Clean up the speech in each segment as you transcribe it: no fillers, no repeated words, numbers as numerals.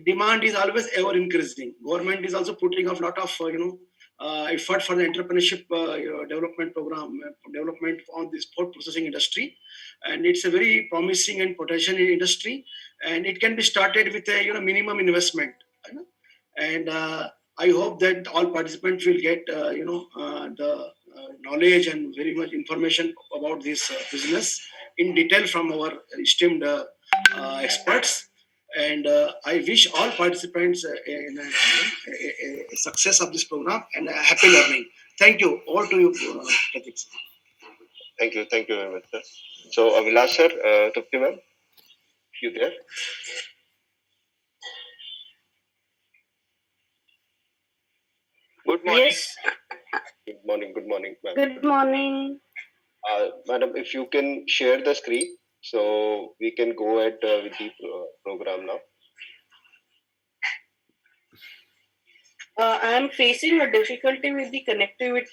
demand is always ever increasing. Government is also putting up a lot of effort for the entrepreneurship development program development on this food processing industry, and it's a very promising and potential industry, and it can be started with a minimum investment. And I hope that all participants will get the knowledge and very much information about this business in detail from our esteemed experts. And I wish all participants a success of this program and a happy learning. Thank you. Over to you, Pratik. Thank you very much, sir. So, Avilash sir, Trupti ma'am, you there? Good morning. Yes. Good morning, ma'am. Good morning. Madam, if you can share the screen, so we can go ahead with the program now. I am facing a difficulty with the connectivity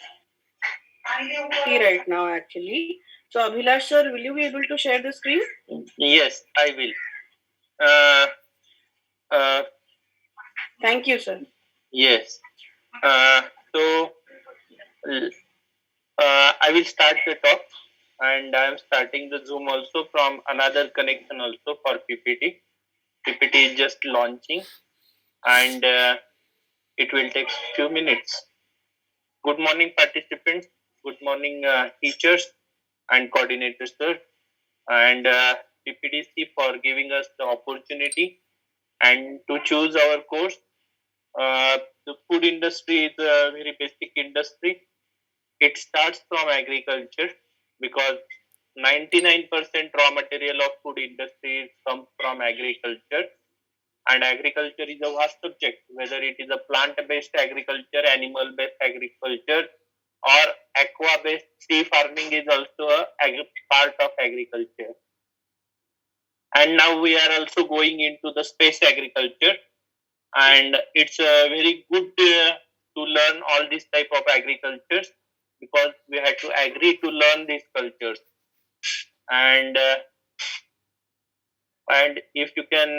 right now, actually. So, Abhilash sir, will you be able to share the screen? Yes, I will. Thank you, sir. Yes. So, I will start the talk, and I am starting the Zoom also from another connection also for PPT. PPT is just launching, and it will take few minutes. Good morning, participants. Good morning, teachers and coordinators, sir, and PPTC for giving us the opportunity and to choose our course. The food industry is a very basic industry. It starts from agriculture because 99% raw material of food industry comes from agriculture, and agriculture is a vast subject, whether it is a plant-based agriculture, animal-based agriculture, or aqua-based sea farming is also a part of agriculture. And now we are also going into the space agriculture, and it's very good to learn all these type of agricultures because we had to agree to learn these cultures. And if you can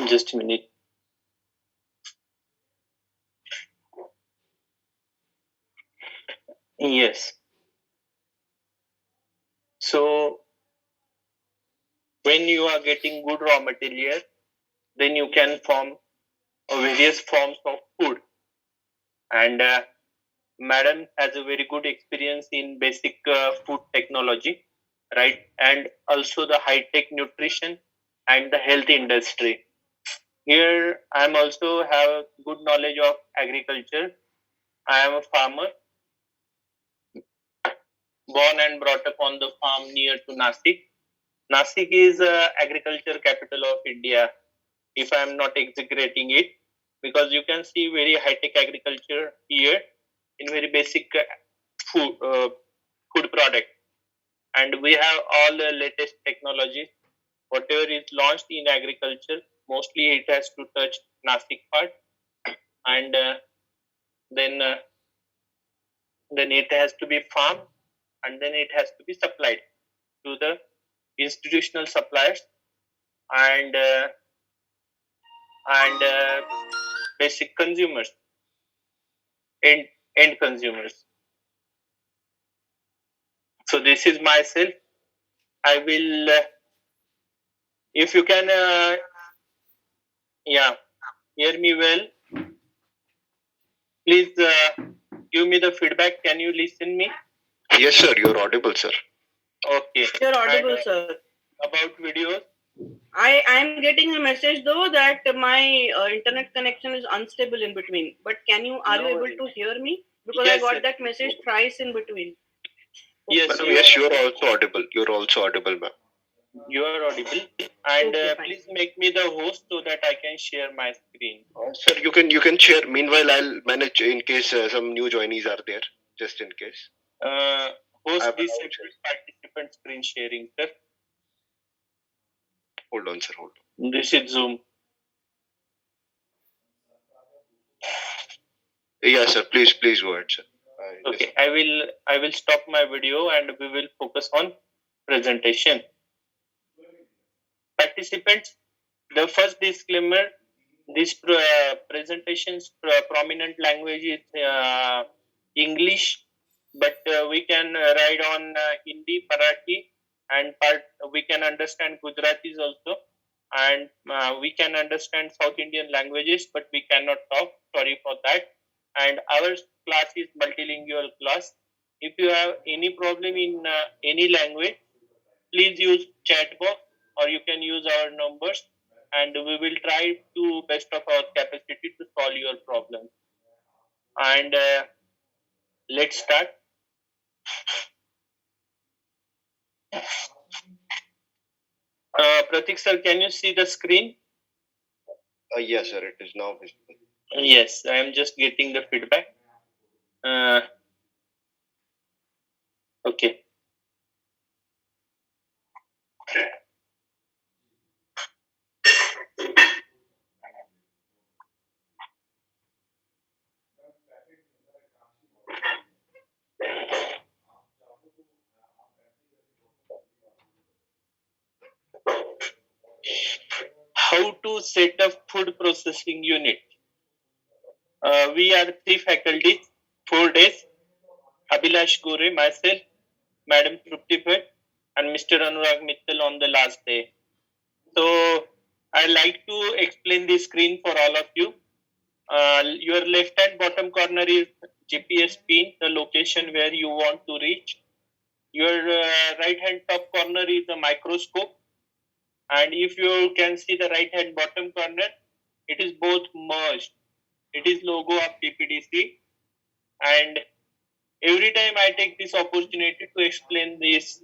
just a minute. Yes. So when you are getting good raw material, then you can form various forms of food. And madam has a very good experience in basic food technology, right? And also the high-tech nutrition and the health industry. Here I am also have good knowledge of agriculture. I am a farmer, born and brought up on the farm near to Nasik. Nasik is agriculture capital of India, if I am not exaggerating it, because you can see very high-tech agriculture here in very basic food product. And we have all the latest technologies. Whatever is launched in agriculture, mostly it has to touch Nasik part, and then it has to be farmed, and then it has to be supplied to the institutional suppliers and basic consumers, end consumers. So this is myself. I will, if you can, hear me well. Please give me the feedback. Can you listen me? Yes, sir. You're audible, sir. Okay. You're audible, sir. About videos. I am getting a message though that my internet connection is unstable in between. But are you able to hear me? Because yes, I got that message thrice in between. Yes, madam, yes, you are also audible. You're also audible, ma'am. You are audible, and please make me the host so that I can share my screen. Sir, you can share. Meanwhile, I'll manage in case some new joinees are there, just in case. Host disabled participant screen sharing, sir. Hold on, sir. Hold on. This is Zoom. Yes, sir. Please go ahead, sir. Okay, I will stop my video and we will focus on presentation. Participants, The first disclaimer: this presentation's prominent language is English, but we can ride on Hindi, Marathi, and part we can understand Gujaratis also, and we can understand South Indian languages, but we cannot talk. Sorry for that. And our class is multilingual class. If you have any problem in any language, please use chat box or you can use our numbers, and we will try to best of our capacity to solve your problem. And let's start. Pratik sir, can you see the screen? Yes, sir. It is now visible. Yes, I am just getting the feedback. Okay. How to set up food processing unit? We are 3 faculties, 4 days. Abhilash Gore, myself, Madam Trupti Bhatt, and Mr. Anurag Mittal on the last day. So I like to explain the screen for all of you. Your left hand bottom corner is GPS pin, the location where you want to reach. Your right hand top corner is a microscope, and if you can see the right hand bottom corner, it is both merged. It is logo of PPDC, and every time I take this opportunity to explain this,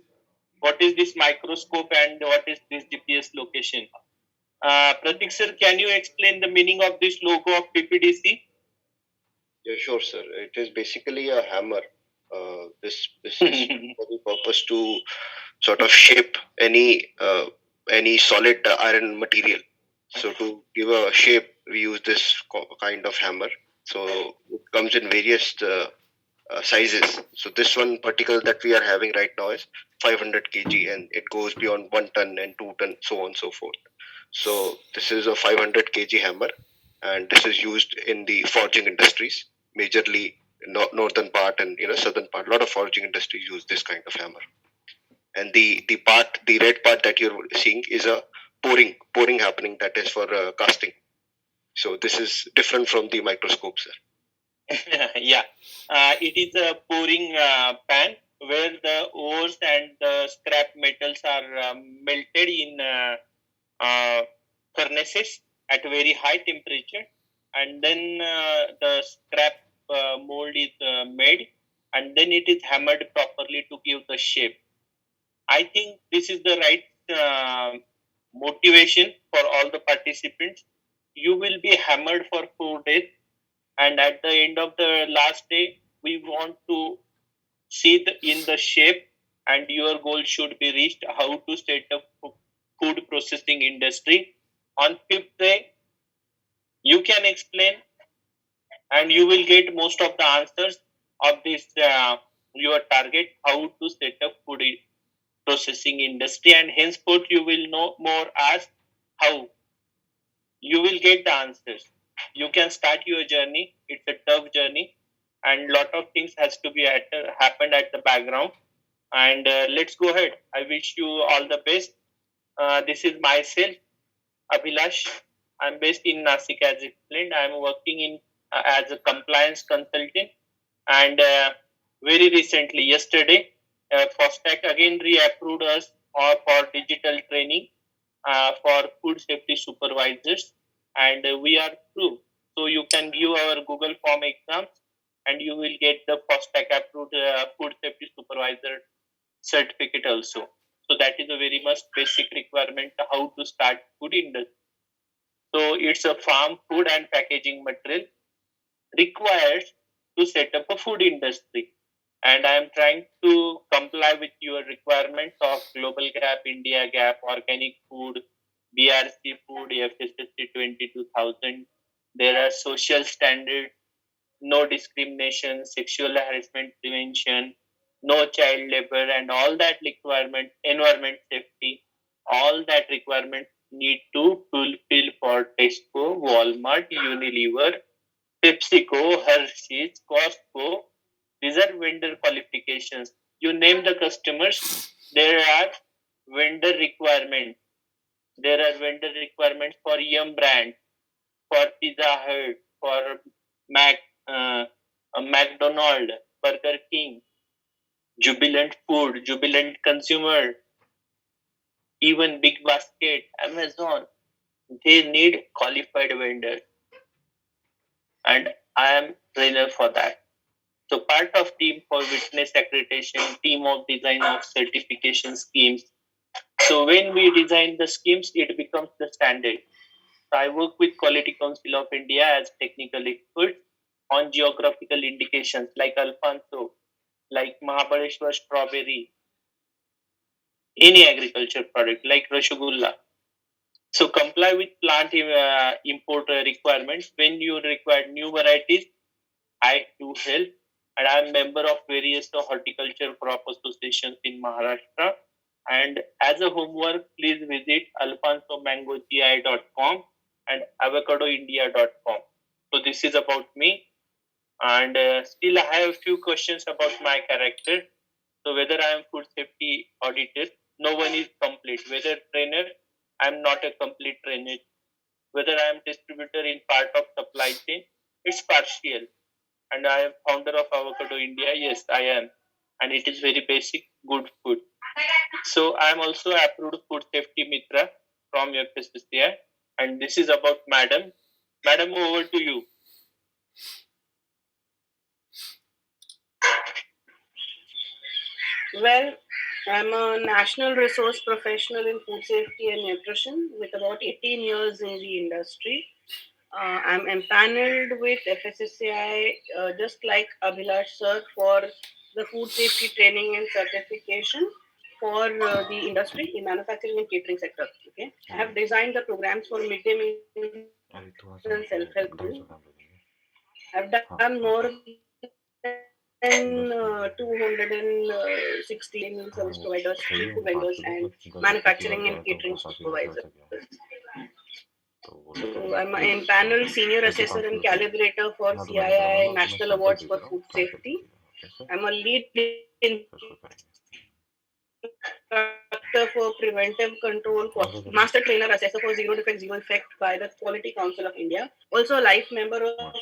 what is this microscope and what is this GPS location. Pratik sir, can you explain the meaning of this logo of PPDC? Yeah, sure, sir. It is basically a hammer. This is for the purpose to sort of shape any solid iron material. So to give a shape, we use this kind of hammer. So it comes in various sizes. So this one particular that we are having right now is 500 kg, and it goes beyond 1 ton and 2 ton, so on and so forth. So this is a 500 kg hammer, and this is used in the forging industries, majorly northern part and southern part. A lot of forging industries use this kind of hammer. And the red part that you're seeing is a pouring happening, that is for casting. So this is different from the microscope, sir. Yeah, it is a pouring pan where the ores and the scrap metals are melted in furnaces at very high temperature, and then the scrap mold is made, and then it is hammered properly to give the shape. I think this is the right motivation for all the participants. You will be hammered for 4 days, and at the end of the last day, we want to see in the shape, and your goal should be reached. How to set up food processing industry. On 5th day, you can explain, and you will get most of the answers of this your target. How to set up food processing industry, and henceforth you will know more as how you will get the answers. You can start your journey. It's a tough journey, and lot of things has to be happened at the background. And let's go ahead. I wish you all the best. This is myself, Abhilash. I'm based in Nasik, as explained. I'm working in as a compliance consultant, and very recently, yesterday, FOSTAC again reapproved us for digital training for food safety supervisors, and we are through. So you can give our Google Form exams, and you will get the FOSTAC approved food safety supervisor certificate also. So that is a very much basic requirement how to start food industry. So it's a farm, food and packaging material required to set up a food industry. And I am trying to comply with your requirements of Global Gap, India Gap, Organic Food, BRC Food, FSSC 22000. There are social standards, no discrimination, sexual harassment prevention, no child labor, and all that requirement, environment safety, all that requirement need to fulfill for Tesco, Walmart, Unilever, PepsiCo, Hershey's, Costco. These are vendor qualifications. You name the customers, there are vendor requirements. There are vendor requirements for Yum brand, for Pizza Hut, for Mac, uh, McDonald, Burger King, Jubilant Food, Jubilant Consumer, even Big Basket, Amazon. They need qualified vendors, and I am trainer for that. So part of team for witness accreditation, team of design of certification schemes. So when we design the schemes, it becomes the standard. So I work with Quality Council of India as technical expert on geographical indications like Alfonso, like Mahabaleshwar strawberry, any agriculture product like Rasgulla. So comply with plant import requirements. When you require new varieties, I do help, and I am member of various horticulture crop associations in Maharashtra. And as a homework, please visit alfonsomangogi.com and avocadoindia.com. So this is about me, and still I have a few questions about my character. So whether I am food safety auditor, no one is complete. Whether trainer, I am not a complete trainer. Whether I am distributor in part of supply chain, it's partial. And I am founder of Avocado India. Yes, I am, and it is very basic, good food. So I am also approved food safety mitra from FSSAI, and this is about Madam. Madam, over to you. Well, I'm a national resource professional in food safety and nutrition with about 18 years in the industry. I'm empaneled with FSSAI, just like Abhilash sir, for the food safety training and certification for the industry in manufacturing and catering sector. Okay, I have designed the programs for midday meals and self-help group. I've done more than 260 training for midday meal service providers, street food vendors, and manufacturing and catering supervisors. So I'm an empaneled senior assessor and calibrator for CII National Awards for Food Safety. I'm a lead instructor for preventive control, master trainer assessor for zero defect, zero effect by the Quality Council of India. Also a life member of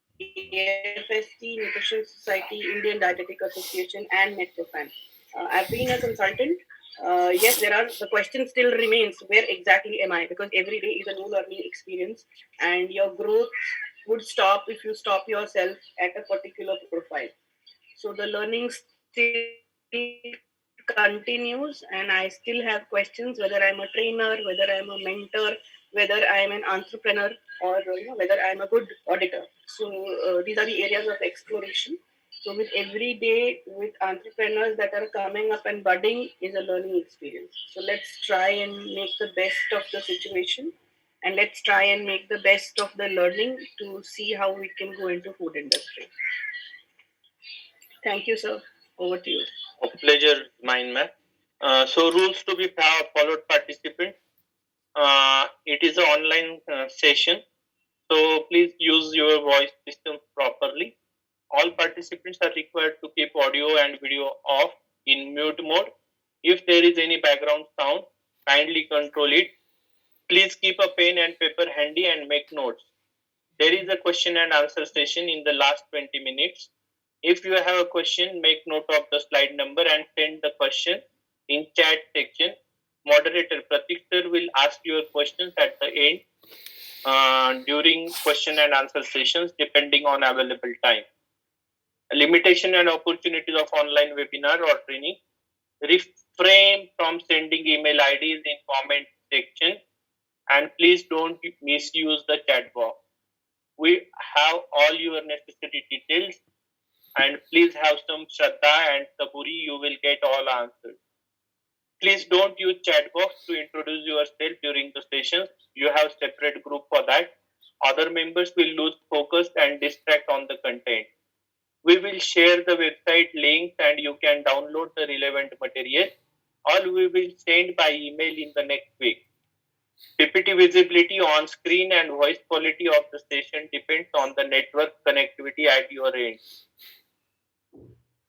AFST, Nutrition Society, Indian Dietetic Association, and Metrophan. I've been a consultant. Yes, there are the question still remains. Where exactly am I? Because every day is a new learning experience, and your growth would stop if you stop yourself at a particular profile. So the learning still continues, and I still have questions whether I'm a trainer, whether I'm a mentor, whether I'm a good auditor. So these are the areas of exploration. So whether I'm an entrepreneur or whether I'm a good auditor. So these are the areas of exploration. So with every day with entrepreneurs that are coming up and budding is a learning experience. So let's try and make the best of the situation, and let's try and make the best of the learning to see how we can go into food industry. Thank you, sir. Over to you. A pleasure, mine, ma'am. So rules to be followed, participant. It is an online session, so please use your voice system properly. All participants are required to keep audio and video off in mute mode. If there is any background sound, kindly control it. Please keep a pen and paper handy and make notes. There is a question and answer session in the last 20 minutes. If you have a question, make note of the slide number and send the question in chat section. Moderator Pratik sir will ask your questions at the end during question and answer sessions depending on available time. Limitation and opportunities of online webinar or training. Refrain from sending email IDs in comment section, and please don't misuse the chat box. We have all your necessary details, and please have some Shraddha and Saburi, you will get all answers. Please don't use chat box to introduce yourself during the sessions. You have separate group for that. Other members will lose focus and distract on the content. We will share the website links and you can download the relevant material, or we will send by email in the next week. PPT visibility on screen and voice quality of the session depends on the network connectivity at your end.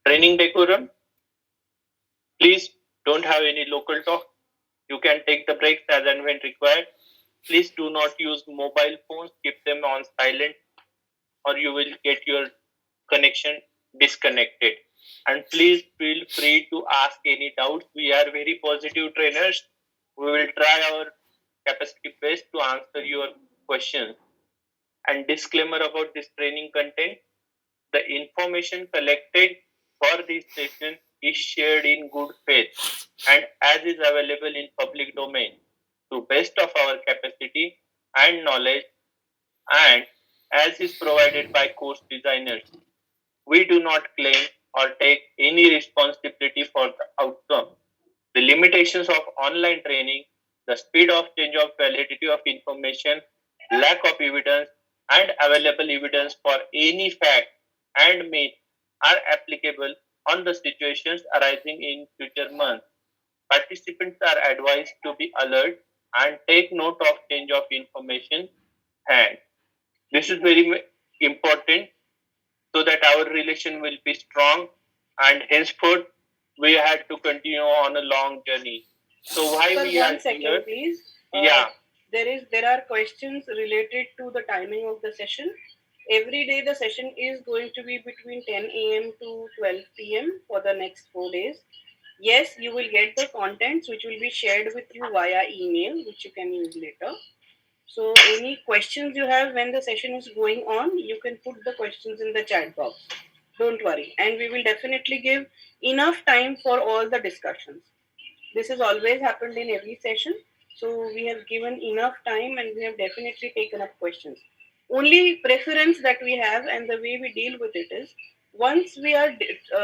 Training decorum, please don't have any local talk. You can take the breaks as and when required. Please do not use mobile phones, keep them on silent, or you will get your connection disconnected. And please feel free to ask any doubts. We are very positive trainers. We will try our capacity best to answer your questions. And disclaimer about this training content, the information collected for this session is shared in good faith and as is available in public domain to best of our capacity and knowledge and as is provided by course designers. We do not claim or take any responsibility for the outcome. The limitations of online training, the speed of change of validity of information, lack of evidence, and available evidence for any fact and myth are applicable on the situations arising in future months. Participants are advised to be alert and take note of change of information hand. This is very important so that our relation will be strong and henceforth we had to continue on a long journey. So why Sir, we are one second, here? please. Yeah, There are questions related to the timing of the session. Every day the session is going to be between 10 a.m. to 12 p.m. for the next 4 days. Yes, you will get the contents which will be shared with you via email, which you can use later. So, any questions you have when the session is going on, you can put the questions in the chat box. Don't worry. And we will definitely give enough time for all the discussions. This has always happened in every session. So, we have given enough time and we have definitely taken up questions. Only preference that we have and the way we deal with it is once we are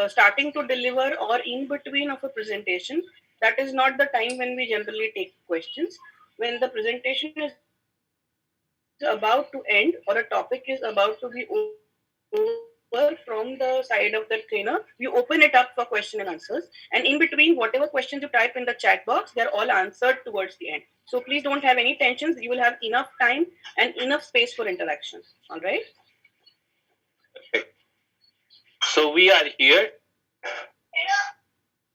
starting to deliver or in between of a presentation, that is not the time when we generally take questions. When the presentation is about to end or a topic is about to be over from the side of the trainer, we open it up for question and answers. And in between, whatever questions you type in the chat box, they're all answered towards the end. So please don't have any tensions. You will have enough time and enough space for interaction. All right? so we are here.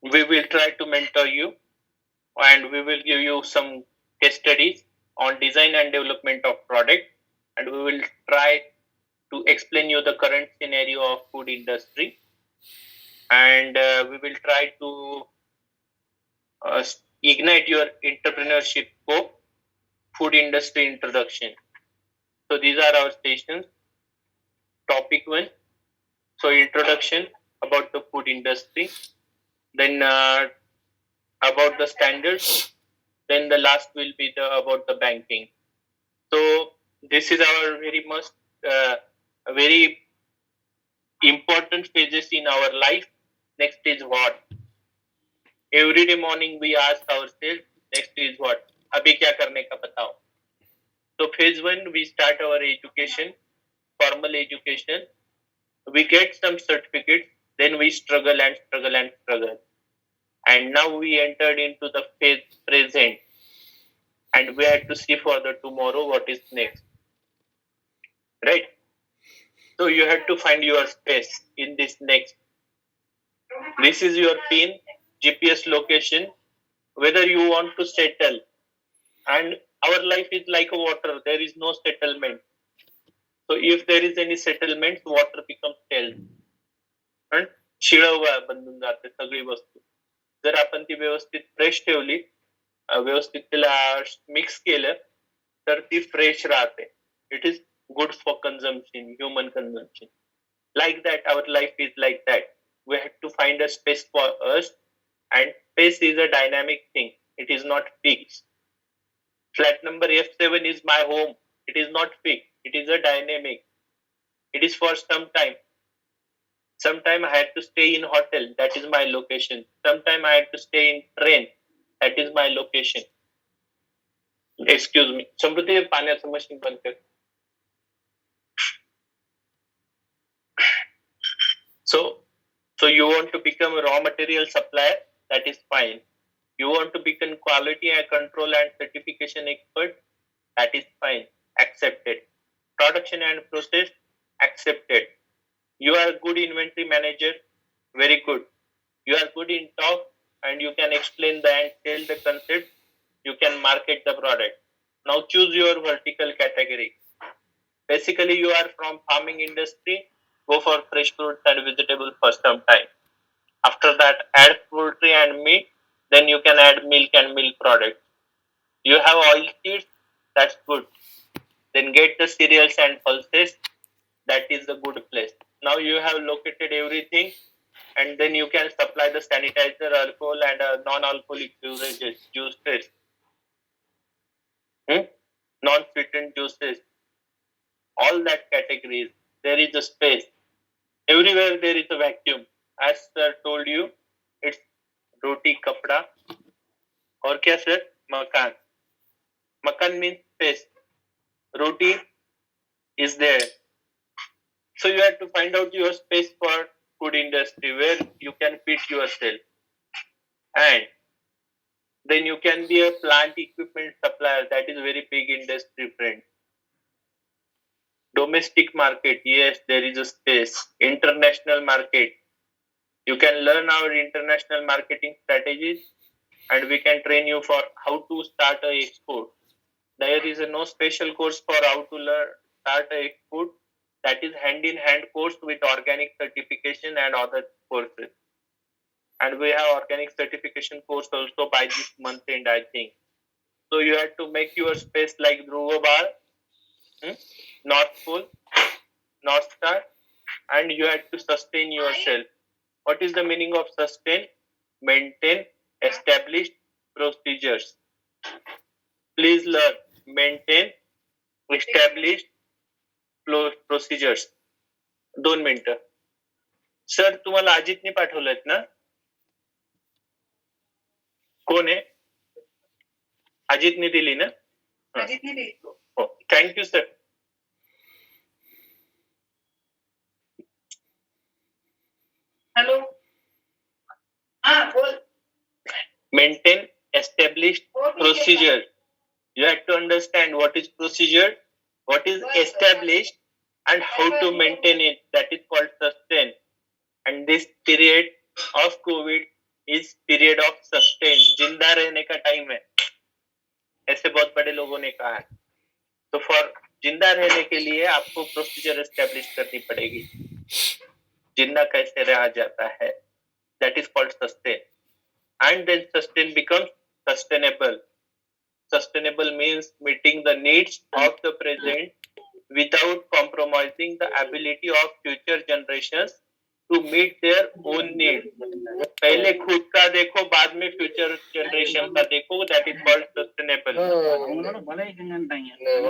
We will try to mentor you and we will give you some case studies on design and development of product and we will try to explain you the current scenario of food industry and we will try to uh, ignite your entrepreneurship scope, food industry introduction. So these are our stations. Topic 1, so introduction about the food industry, then about the standards, then the last will be the about the banking. So this is our very much very important phases in our life. Next is what? Every day morning we ask ourselves, next is what? अभी क्या करने का बताओ. So phase 1 we start our education, formal education. We get some certificates, then we struggle and struggle and struggle. And now we entered into the phase present and we had to see for the tomorrow what is next. Right? So you have to find your space in this next. This is your pin, GPS location, whether you want to settle. And our life is like a water, there is no settlement. So if there is any settlement, water becomes stale. And शिळं बनून जाते सगळी वस्तू. जर आपण ती व्यवस्थित fresh ठेवली, व्यवस्थित तिला मिक्स केलं तर ती फ्रेश राहते. It is good for consumption, human consumption. Like that, our life is like that. We have to find a space for us, and space is a dynamic thing. It is not fixed. Flat number F7 is my home. It is not fixed. It is a dynamic. It is for some time. Sometime I had to stay in hotel. That is my location. Sometime I had to stay in train. That is my location. Excuse me. समृद्धी पाण्याचं machine बंद कर. So you want to become a raw material supplier? That is fine. You want to become quality and control and certification expert? that is fine, accepted. Production and process, accepted. You are a good inventory manager, very good. You are good in talk and you can explain the and tell the concept, you can market the product. Now choose your vertical category. Basically, you are from farming industry, go for fresh fruits and vegetable for some time. After that, add poultry and meat, then you can add milk and milk products. You have oil seeds, that's good. Then get the cereals and pulses, that is a good place. Now you have located everything, and then you can supply the sanitizer, alcohol, and non-alcoholic beverages, juices, non-sweetened juices, all that categories. There is a space. Everywhere there is a vacuum. As sir told you, it's roti kapda. और क्या sir? Makan. Makan means space. Roti is there. So you have to find out your space for food industry where you can fit yourself. And then you can be a plant equipment supplier. That is very big industry, friend. Domestic market, yes, there is a space. International market, you can learn our international marketing strategies and we can train you for how to start a export. There is no special course for how to learn start a export. That is hand in hand course with organic certification and other courses. And we have organic certification course also by this month end, I think. So you have to make your space like Dhruva Bar, North Pole, North Star, and you have to sustain yourself. What is the meaning of sustain? Maintain established procedures. Please learn. Maintain established procedures. 2 मिनिटं. Sir तुम्हाला अजितने पाठवलेत ना? कोण आहे? अजितने दिली ना? अजितने दिली. हो, thank you sir. Hello. बोल. Maintain established procedure. You have to understand what is procedure, what is established, and how to maintain it. That is called sustain. And this period of COVID is period of sustain. जिंदा रहने का time है, ऐसे बहुत बड़े लोगों ने कहा है. तो फॉर जिंदा रहने के लिए आपको प्रोसीजर एस्टेब्लिश करनी पड़ेगी. जिंदा कैसे रहा जाता है, that is called sustain. And then sustain becomes sustainable. Sustainable means meeting the needs of the present without compromising the ability of future generations to meet their own needs. पहले खुद का देखो, बाद में फ्यूचर जनरेशन का देखो. That is called sustainable.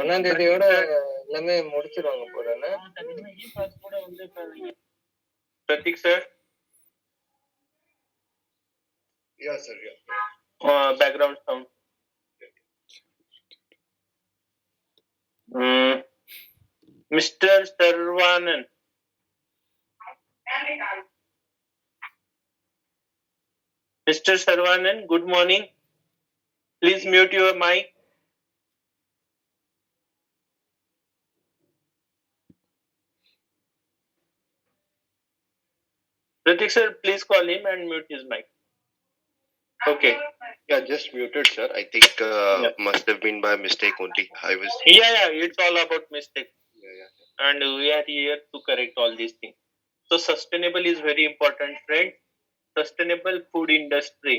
ஒன்னாந்தேதியோட எல்லாமே முடிச்சிருவாங்க போறேன்னு. Pratik sir. Yeah, sir. Yeah. Background sound. Mr. Sarvanan. Mr. Sarvanan, good morning. Please mute your mic. Pratik sir, please call him and mute his mic. Okay. Yeah, just muted, sir. I think must have been by mistake only. I was. Yeah, it's all about mistake. Yeah. And we are here to correct all these things. So sustainable is very important, friend. Sustainable food industry.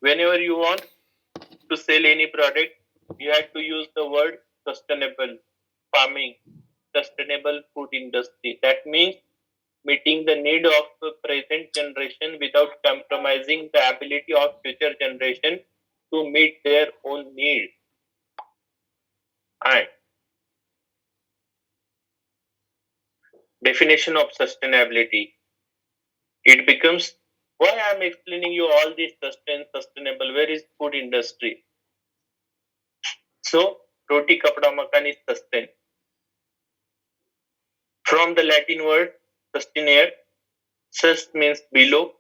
Whenever you want to sell any product, you have to use the word sustainable farming, sustainable food industry. That means meeting the need of the present generation without compromising the ability of future generation to meet their own needs. And definition of sustainability. It becomes, why I am explaining you all this sustainable, where is food industry? So, roti kapda makan is sustain. From the Latin word sustainer, sus means below,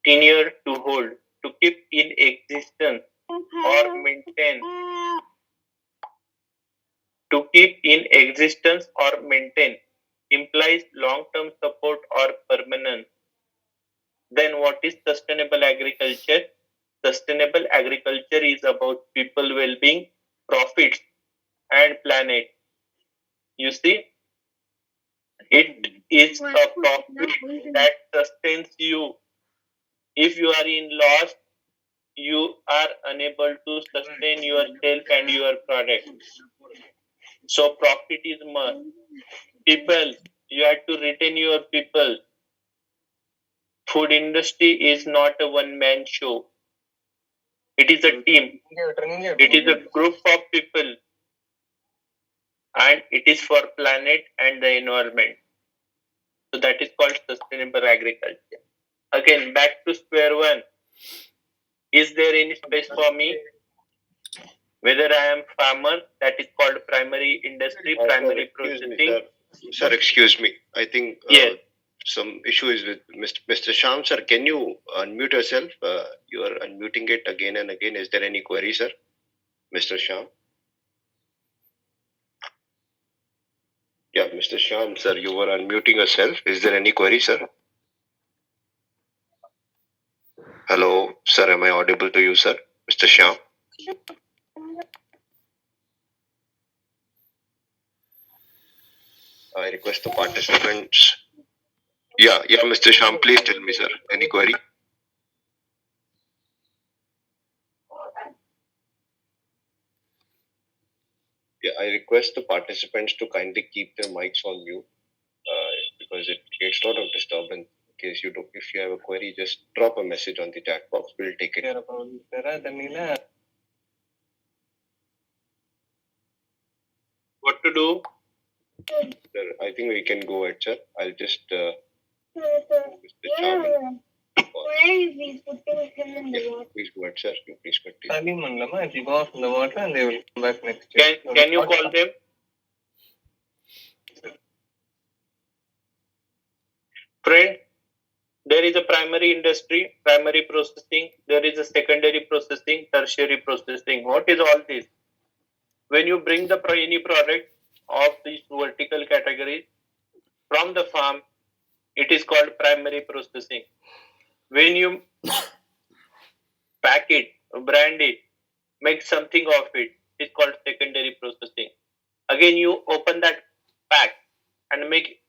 tenure to hold, to keep in existence or maintain. To keep in existence or maintain implies long-term support or permanence. Then what is sustainable agriculture? Sustainable agriculture is about people well-being, profits, and planet. You see, it is a profit that sustains you. If you are in loss, you are unable to sustain yourself and your product. So profit is must. People, you have to retain your people. Food industry is not a one-man show. It is a team. It is a group of people, and it is for planet and the environment. So that is called sustainable agriculture. Again, back to square one. Is there any space for me? Whether I am farmer, that is called primary industry, primary processing. Sir, excuse me. I think Yes. some issue is with Mr. Sham, sir. Can you unmute yourself? You are unmuting it again and again. Is there any query, sir? Mr. Sham? Yeah, Mr. Sham, sir, you were unmuting yourself. Is there any query, sir? Hello, sir. Am I audible to you, sir? Mr. Sham? I request the participants. Yeah, Mr. Sham, please tell me, sir. Any query? Yeah, I request the participants to kindly keep their mics on mute because it creates a lot of disturbance. In case if you have a query, just drop a message on the chat box. We'll take it. What to do? Sir, I think we can go ahead, sir. I'll just Mr. Charming. Yeah, please go ahead, sir. You please continue. If you go off in the water and they will come back next year. Can you call them? Friend, there is a primary industry, primary processing, there is a secondary processing, tertiary processing. What is all this? When you bring the any product of these vertical categories from the farm, it is called primary processing. When you pack it, brand it, make something of it, it's called secondary processing. Again, you open that pack and make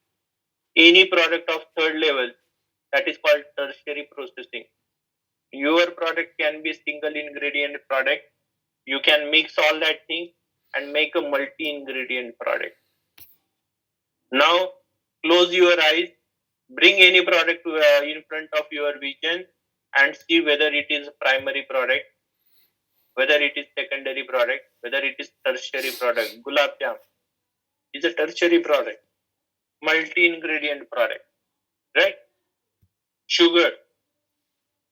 any product of third level, that is called tertiary processing. Your product can be single ingredient product. You can mix all that thing and make a multi-ingredient product. Now, close your eyes, bring any product in front of your vision and see whether it is a primary product, whether it is secondary product, whether it is tertiary product. Gulab jam is a tertiary product, multi-ingredient product, right? Sugar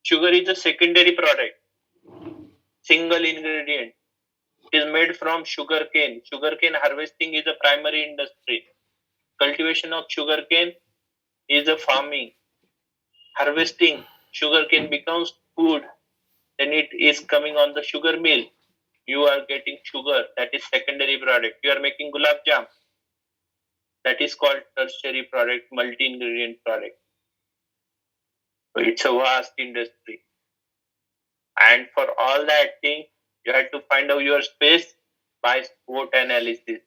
is a secondary product, single ingredient. It is made from sugarcane. Sugarcane harvesting is a primary industry. Cultivation of sugarcane is a farming. Harvesting sugarcane becomes food. Then it is coming on the sugar mill. You are getting sugar. That is secondary product. You are making gulab jam. That is called tertiary product, multi-ingredient product. So it's a vast industry. And for all that thing, you have to find out your space by SWOT analysis.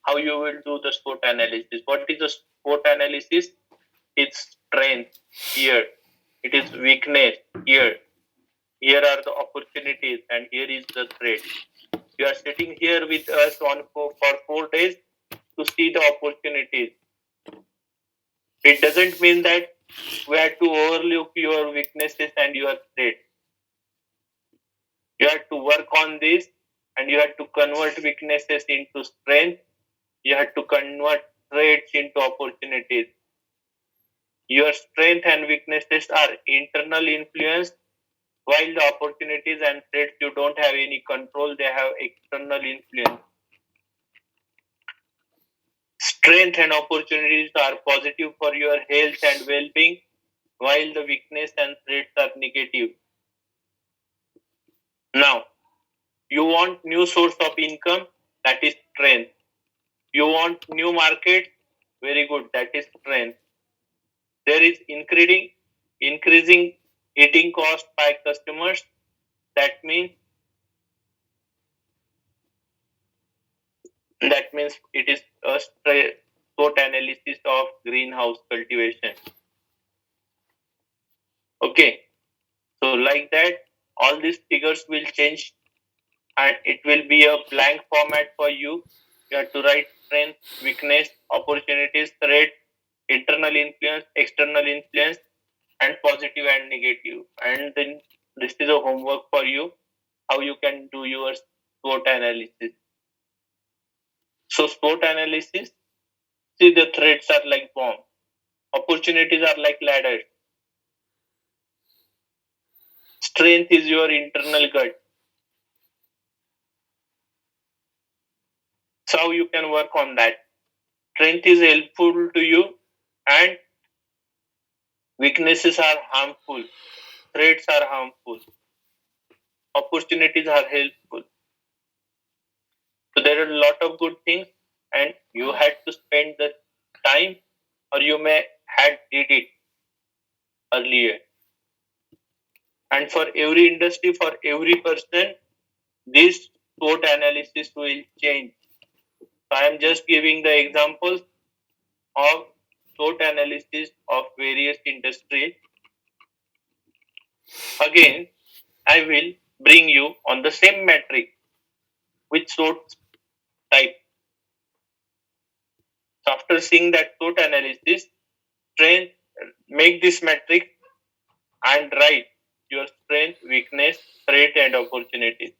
How you will do the SWOT analysis? What is the SWOT analysis? It's strength here. It is weakness here. Here are the opportunities and here is the threat. You are sitting here with us for 4 days to see the opportunities. It doesn't mean that we have to overlook your weaknesses and your threats. You have to work on this and you have to convert weaknesses into strength. You have to convert threats into opportunities. Your strength and weaknesses are internal influence, while the opportunities and threats you don't have any control, they have external influence. Strength and opportunities are positive for your health and well-being, while the weakness and threats are negative. Now, you want new source of income, that is strength. You want new market? Very good. That is strength. There is increasing heating cost by customers. That means it is a SWOT analysis of greenhouse cultivation. Okay, so like that, all these figures will change and it will be a blank format for you. You have to write strength, weakness, opportunities, threat, internal influence, external influence, and positive and negative. And then this is a homework for you how you can do your SWOT analysis. So SWOT analysis, see the threats are like bomb, opportunities are like ladders, strength is your internal gut. So how you can work on that. Strength is helpful to you and weaknesses are harmful, threats are harmful, opportunities are helpful. So there are a lot of good things and you had to spend the time or you may had did it earlier. And for every industry, for every person, this SWOT analysis will change. So I am just giving the examples of SWOT analysis of various industries. Again, I will bring you on the same metric with SWOT type. So after seeing that SWOT analysis, strength, make this metric and write your strength, weakness, threat, and opportunities.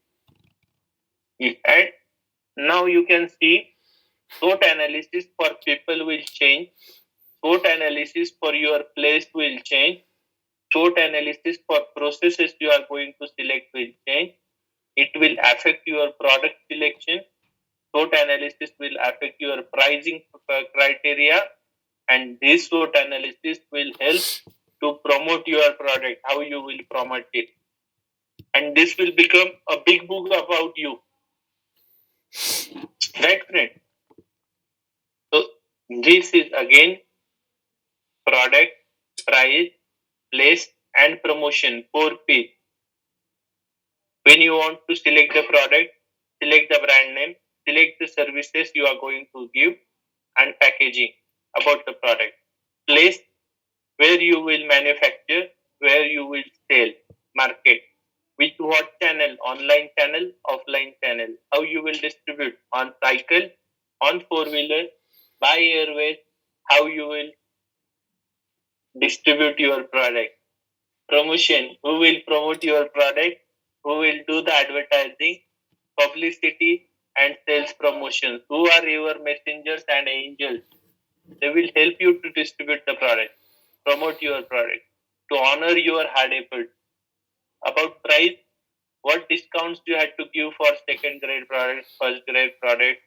And now you can see SWOT analysis for people will change. SWOT analysis for your place will change. SWOT analysis for processes you are going to select will change. It will affect your product selection. SWOT analysis will affect your pricing criteria, and this SWOT analysis will help to promote your product, how you will promote it. And this will become a big book about you. Right, friend? So, this is again product, price, place, and promotion, 4P. When you want to select the product, select the brand name, select the services you are going to give, and packaging about the product. Place, where you will manufacture, where you will sell, market, with what channel, online channel, offline channel, how you will distribute, on cycle, on four-wheeler, by airways, how you will distribute your product. Promotion, who will promote your product, who will do the advertising, publicity, and sales promotions, who are your messengers and angels. They will help you to distribute the product, promote your product, to honor your hard effort. About price, what discounts you had to give for second grade products, first grade products,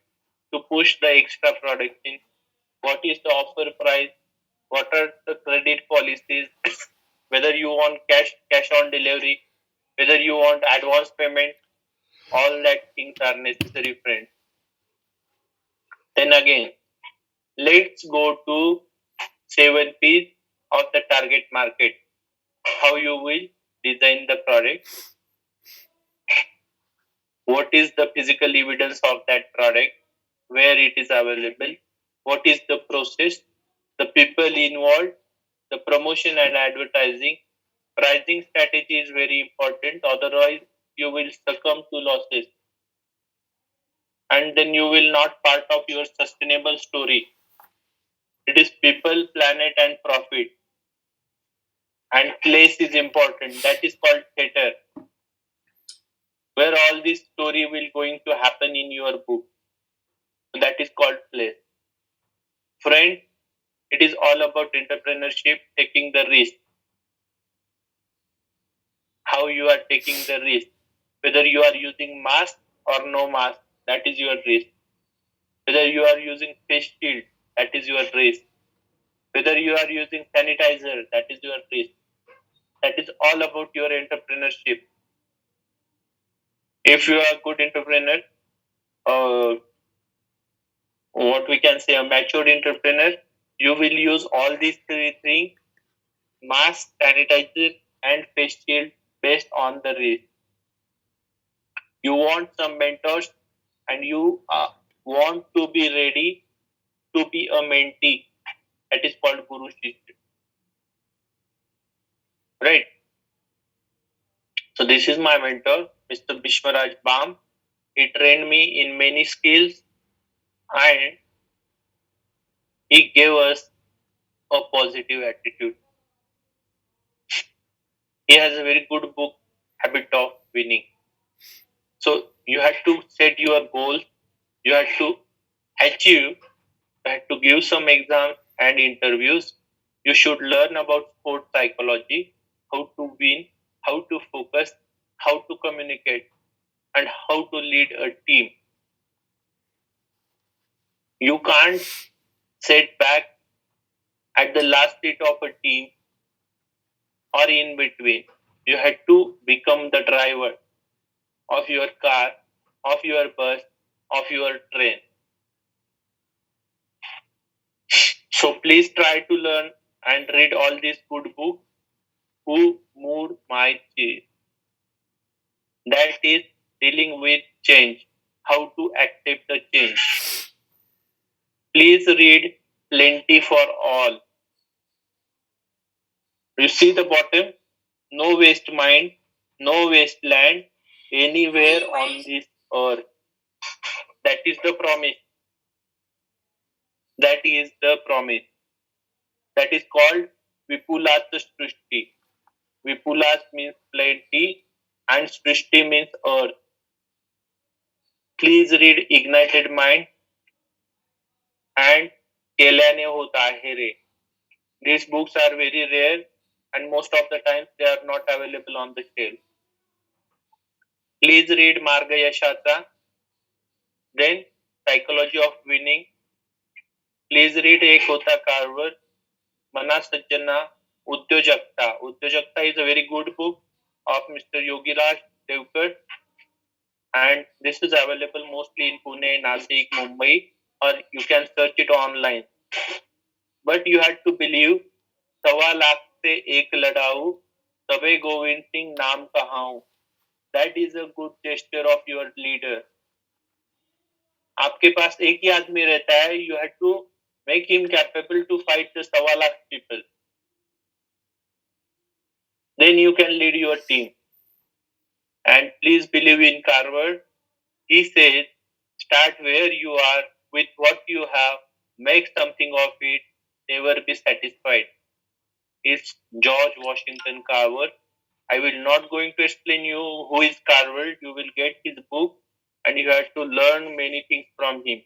to push the extra products in, what is the offer price, what are the credit policies, whether you want cash on delivery, whether you want advance payment, all that things are necessary, friends. Then again, let's go to 7P's of the target market. How you will design the product, what is the physical evidence of that product, where it is available, what is the process, the people involved, the promotion and advertising. Pricing strategy is very important, otherwise you will succumb to losses and then you will not part of your sustainable story. It is people, planet, and profit. And place is important. That is called theater, where all this story will going to happen in your book. So that is called place. Friend, it is all about entrepreneurship, taking the risk. How you are taking the risk. Whether you are using mask or no mask, that is your risk. Whether you are using face shield, that is your risk. Whether you are using sanitizer, that is your risk. That is all about your entrepreneurship. If you are a good entrepreneur, uh, what we can say, a matured entrepreneur, you will use all these three things: mask, sanitizer, and face shield based on the risk. You want some mentors, and you want to be ready to be a mentee. That is called Guru Shishya. Right? So this is my mentor, Mr. Bishmaraj Bam. He trained me in many skills and he gave us a positive attitude. He has a very good book, Habit of Winning. So you have to set your goals, you have to achieve, you have to give some exams and interviews. You should learn about sport psychology, how to win, how to focus, how to communicate, and how to lead a team. You can't sit back at the last seat of a team or in between. You had to become the driver of your car, of your bus, of your train. So please try to learn and read all these good books. Who moved my cheese? That is dealing with change. How to accept the change. Please read Plenty for All. You see the bottom? No waste mind, no wasteland anywhere on this earth. That is the promise. That is the promise. That is called Vipulat Srishti. Vipulat means plenty and Srishti means earth. Please read Ignited Mind and Kelyane Hota Hai Re. These books are very rare and most of the times they are not available on the shelf. Please read Marga Yashata, then Psychology of Winning. Please read Ek Hota Carver, Mana Sajjana, Udyojakta. Udyojakta is a very good book of Mr. Yogiraj Devkar, and this is available mostly in Pune, Nasik, Mumbai, or you can search it online. But you have to believe, सवा लाख से एक लड़ाऊ, तबे गोविंद सिंह नाम कहाऊं. That is a good gesture of your leader. आपके पास एक ही आदमी रहता है, you have to make him capable to fight the सवा lakh people. Then you can lead your team. And please believe in Carver. He says, start where you are with what you have, make something of it, never be satisfied. It's George Washington Carver. I will not going to explain you who is Carver. You will get his book and you have to learn many things from him.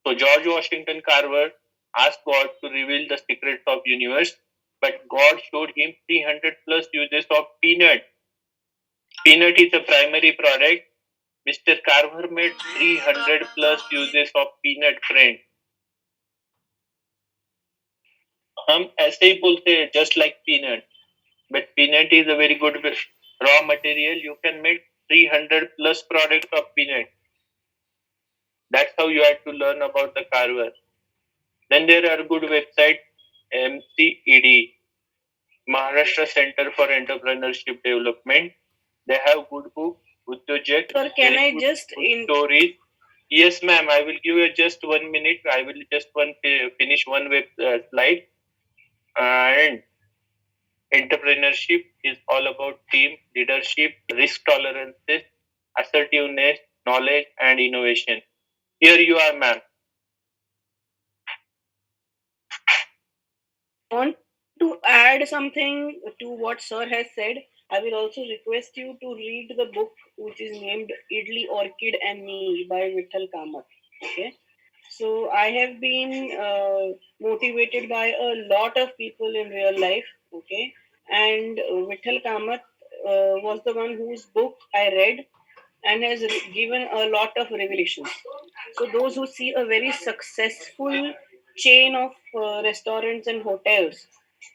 So George Washington Carver asked God to reveal the secrets of universe, but God showed him 300 plus uses of peanut. Peanut is a primary product. Mr. Carver made 300 plus uses of peanut, friend. हम ऐसे ही बोलते हैं just like peanut, but peanut is a very good raw material. You can make 300 plus products of peanut. That's how you have to learn about the Carver. Then there are good websites, MCED, Maharashtra Center for Entrepreneurship Development. They have good books, Udyojek. Sir, can I just stories? Yes, ma'am. I will give you just 1 minute. I will just finish one web slide. And entrepreneurship is all about team, leadership, risk tolerances, assertiveness, knowledge, and innovation. Here you are, ma'am. I want to add something to what Sir has said. I will also request you to read the book which is named Idli, Orchid and Me by Vittal Kamath. Okay. So I have been motivated by a lot of people in real life. Okay. And Vittal Kamath was the one whose book I read and has given a lot of revelations. So those who see a very successful chain of restaurants and hotels,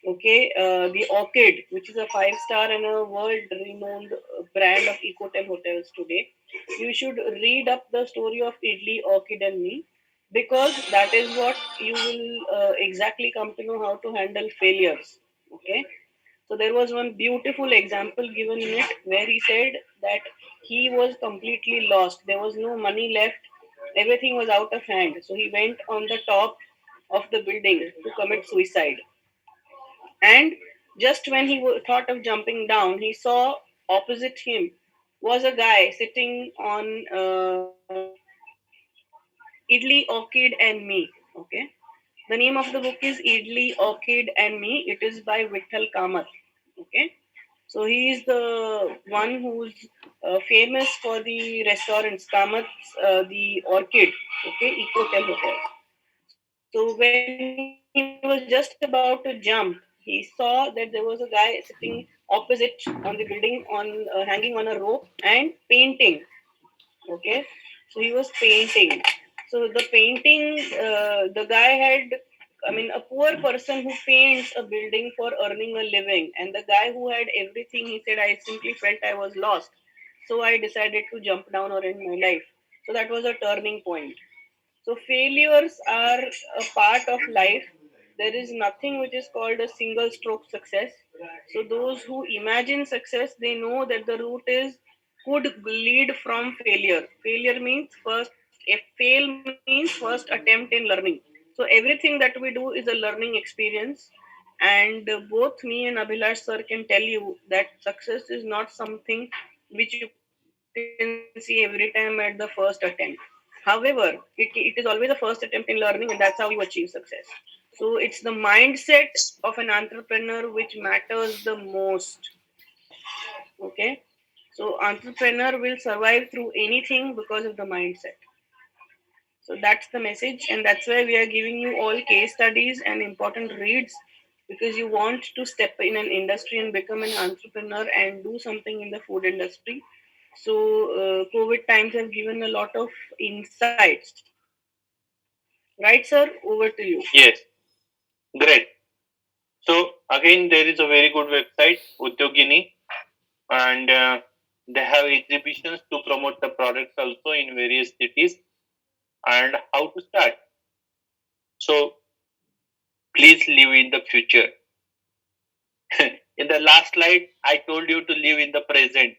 okay, the Orchid, which is a five-star and a world-renowned brand of ecotel hotels today, you should read up the story of Idli, Orchid, and Me. because that is what you will exactly come to know how to handle failures. Okay, so there was one beautiful example given in it where he said that he was completely lost. There was no money left. Everything was out of hand. So he went on the top of the building to commit suicide. And just when he thought of jumping down, he saw opposite him was a guy sitting on Idli, Orchid, and Me. Okay. The name of the book is Idli, Orchid, and Me. It is by Vitthal Kamath. Okay. So he is the one who's famous for the restaurants, Kamath's, the Orchid, okay, Eco Hotel. So when he was just about to jump, he saw that there was a guy sitting opposite on the building, hanging on a rope and painting. Okay, so he was painting. So the painting, the guy had, I mean, a poor person who paints a building for earning a living, and the guy who had everything, he said, I simply felt I was lost. So I decided to jump down or end my life. So that was a turning point. So failures are a part of life. There is nothing which is called a single stroke success. So those who imagine success, they know that the route is could lead from failure. Failure means first, if fail means first attempt in learning. So everything that we do is a learning experience. And both me and Abhilash sir can tell you that success is not something which you can see every time at the first attempt. However, it is always a first attempt in learning, and that's how you achieve success. So it's the mindset of an entrepreneur which matters the most. Okay. So entrepreneur will survive through anything because of the mindset. So that's the message, and that's why we are giving you all case studies and important reads because you want to step in an industry and become an entrepreneur and do something in the food industry. So, COVID times have given a lot of insights. Right, sir? Over to you. Yes, great. So again, there is a very good website, Udyogini, and they have exhibitions to promote the products also in various cities and how to start. So please live in the future. In the last slide, I told you to live in the present.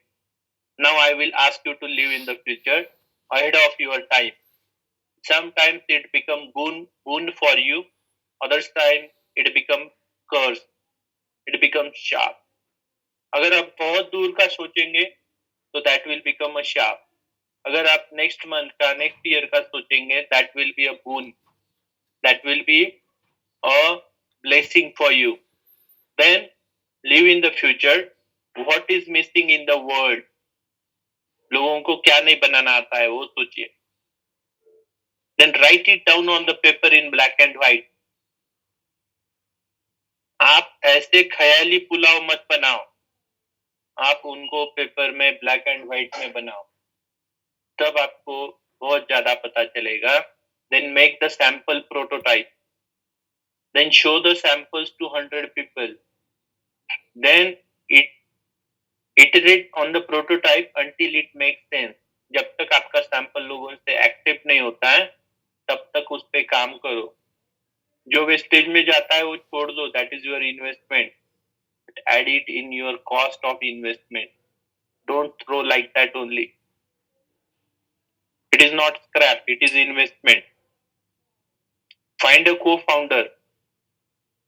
Now I will ask you to live in the future ahead of your time. Sometimes it become boon for you. Others time it become curse. It becomes sharp. अगर आप बहुत दूर का सोचेंगे तो that will become a sharp. अगर आप next month का नेक्स्ट ईयर का सोचेंगे that will be a boon. That will be a blessing for you. Then live in the future. What is missing in the world? लोगों को क्या नहीं बनाना आता है वो सोचिए. Then write it down on the paper in black and white. आप ऐसे ख्याली पुलाव मत बनाओ. आप उनको पेपर में ब्लैक एंड व्हाइट में बनाओ. तब आपको बहुत ज्यादा पता चलेगा. Then make the sample prototype. Then show the samples to 100 people. Then iterate on the prototype until it makes sense. जब तक आपका सैंपल लोगों से एक्सेप्ट नहीं होता है तब तक उस पे काम करो. जो वेस्टेज में जाता है वो छोड़ दो. That is your investment. Add it in your cost of investment. Don't throw like that only. It is not scrap, it is investment. Find a co-founder.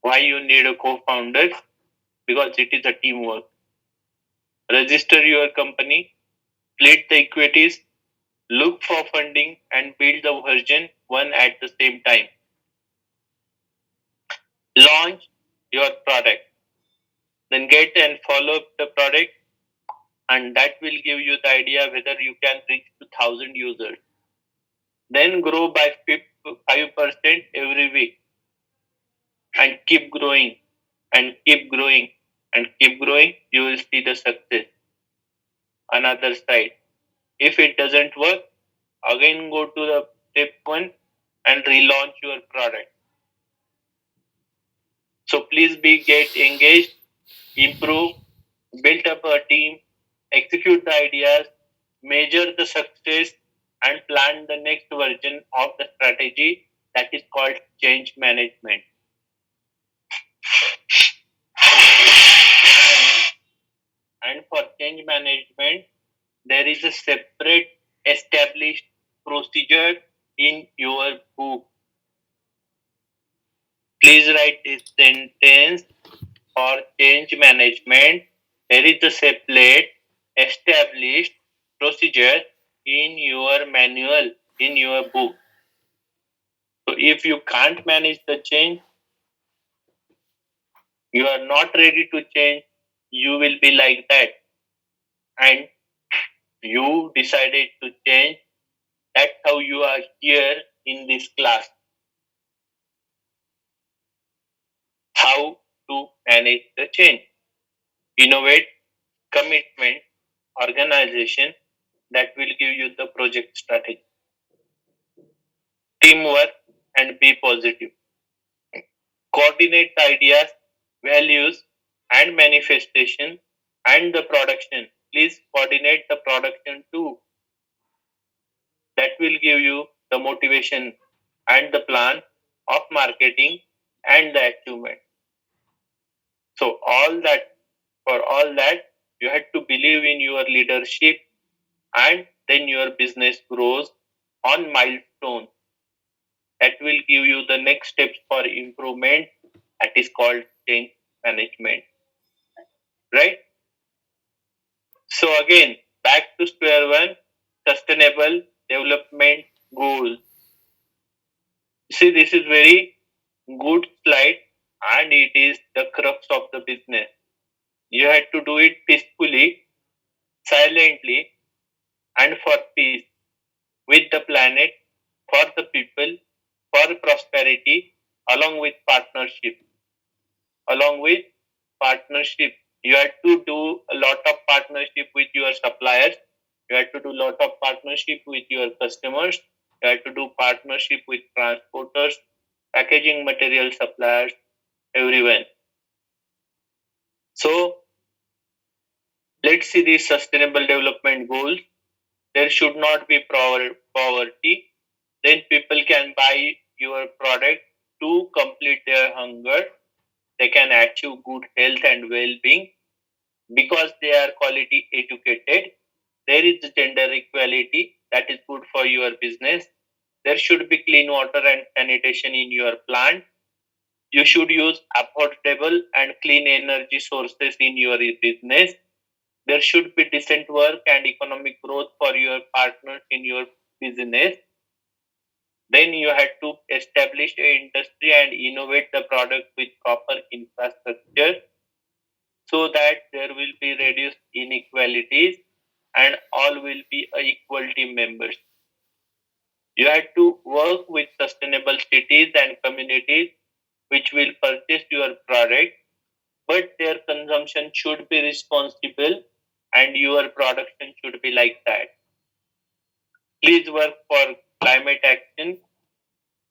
Why you need a co-founder? Because it is a teamwork. Register your company, split the equities, look for funding, and build the version one at the same time. Launch your product. Then get and follow up the product, and that will give you the idea whether you can reach 2,000 users. Then grow by 5% every week and keep growing and keep growing and keep growing. You will see the success. Another side. If it doesn't work, again go to the step one and relaunch your product. So please get engaged, improve, build up a team, execute the ideas, measure the success, and plan the next version of the strategy, that is called change management. And for change management, there is a separate established procedure in your book. Please write this sentence: for change management, there is a separate established procedure in your manual, in your book. So if you can't manage the change, you are not ready to change, you will be like that. And you decided to change. That's how you are here in this class. How to manage the change. Innovate, commitment, organization, that will give you the project strategy. Teamwork and be positive. Coordinate ideas, values, and manifestation and the production. Please coordinate the production too. That will give you the motivation and the plan of marketing and the achievement. So for all that, you had to believe in your leadership, and then your business grows on milestones. That will give you the next steps for improvement. That is called change management. Right? So again, back to square one, sustainable development goals. See, this is very good slide, and it is the crux of the business. You had to do it peacefully, silently, and for peace, with the planet, for the people, for prosperity, along with partnership. Along with partnership, you have to do a lot of partnership with your suppliers. You have to do a lot of partnership with your customers. You have to do partnership with transporters, packaging material suppliers, everyone. So let's see these sustainable development goals. There should not be poverty. Then people can buy your product to complete their hunger. They can achieve good health and well-being because they are quality educated. There is gender equality, that is good for your business. There should be clean water and sanitation in your plant. You should use affordable and clean energy sources in your business. There should be decent work and economic growth for your partners in your business. Then you had to establish an industry and innovate the product with proper infrastructure so that there will be reduced inequalities and all will be equal team members. You had to work with sustainable cities and communities which will purchase your product, but their consumption should be responsible and your production should be like that. Please work for climate action.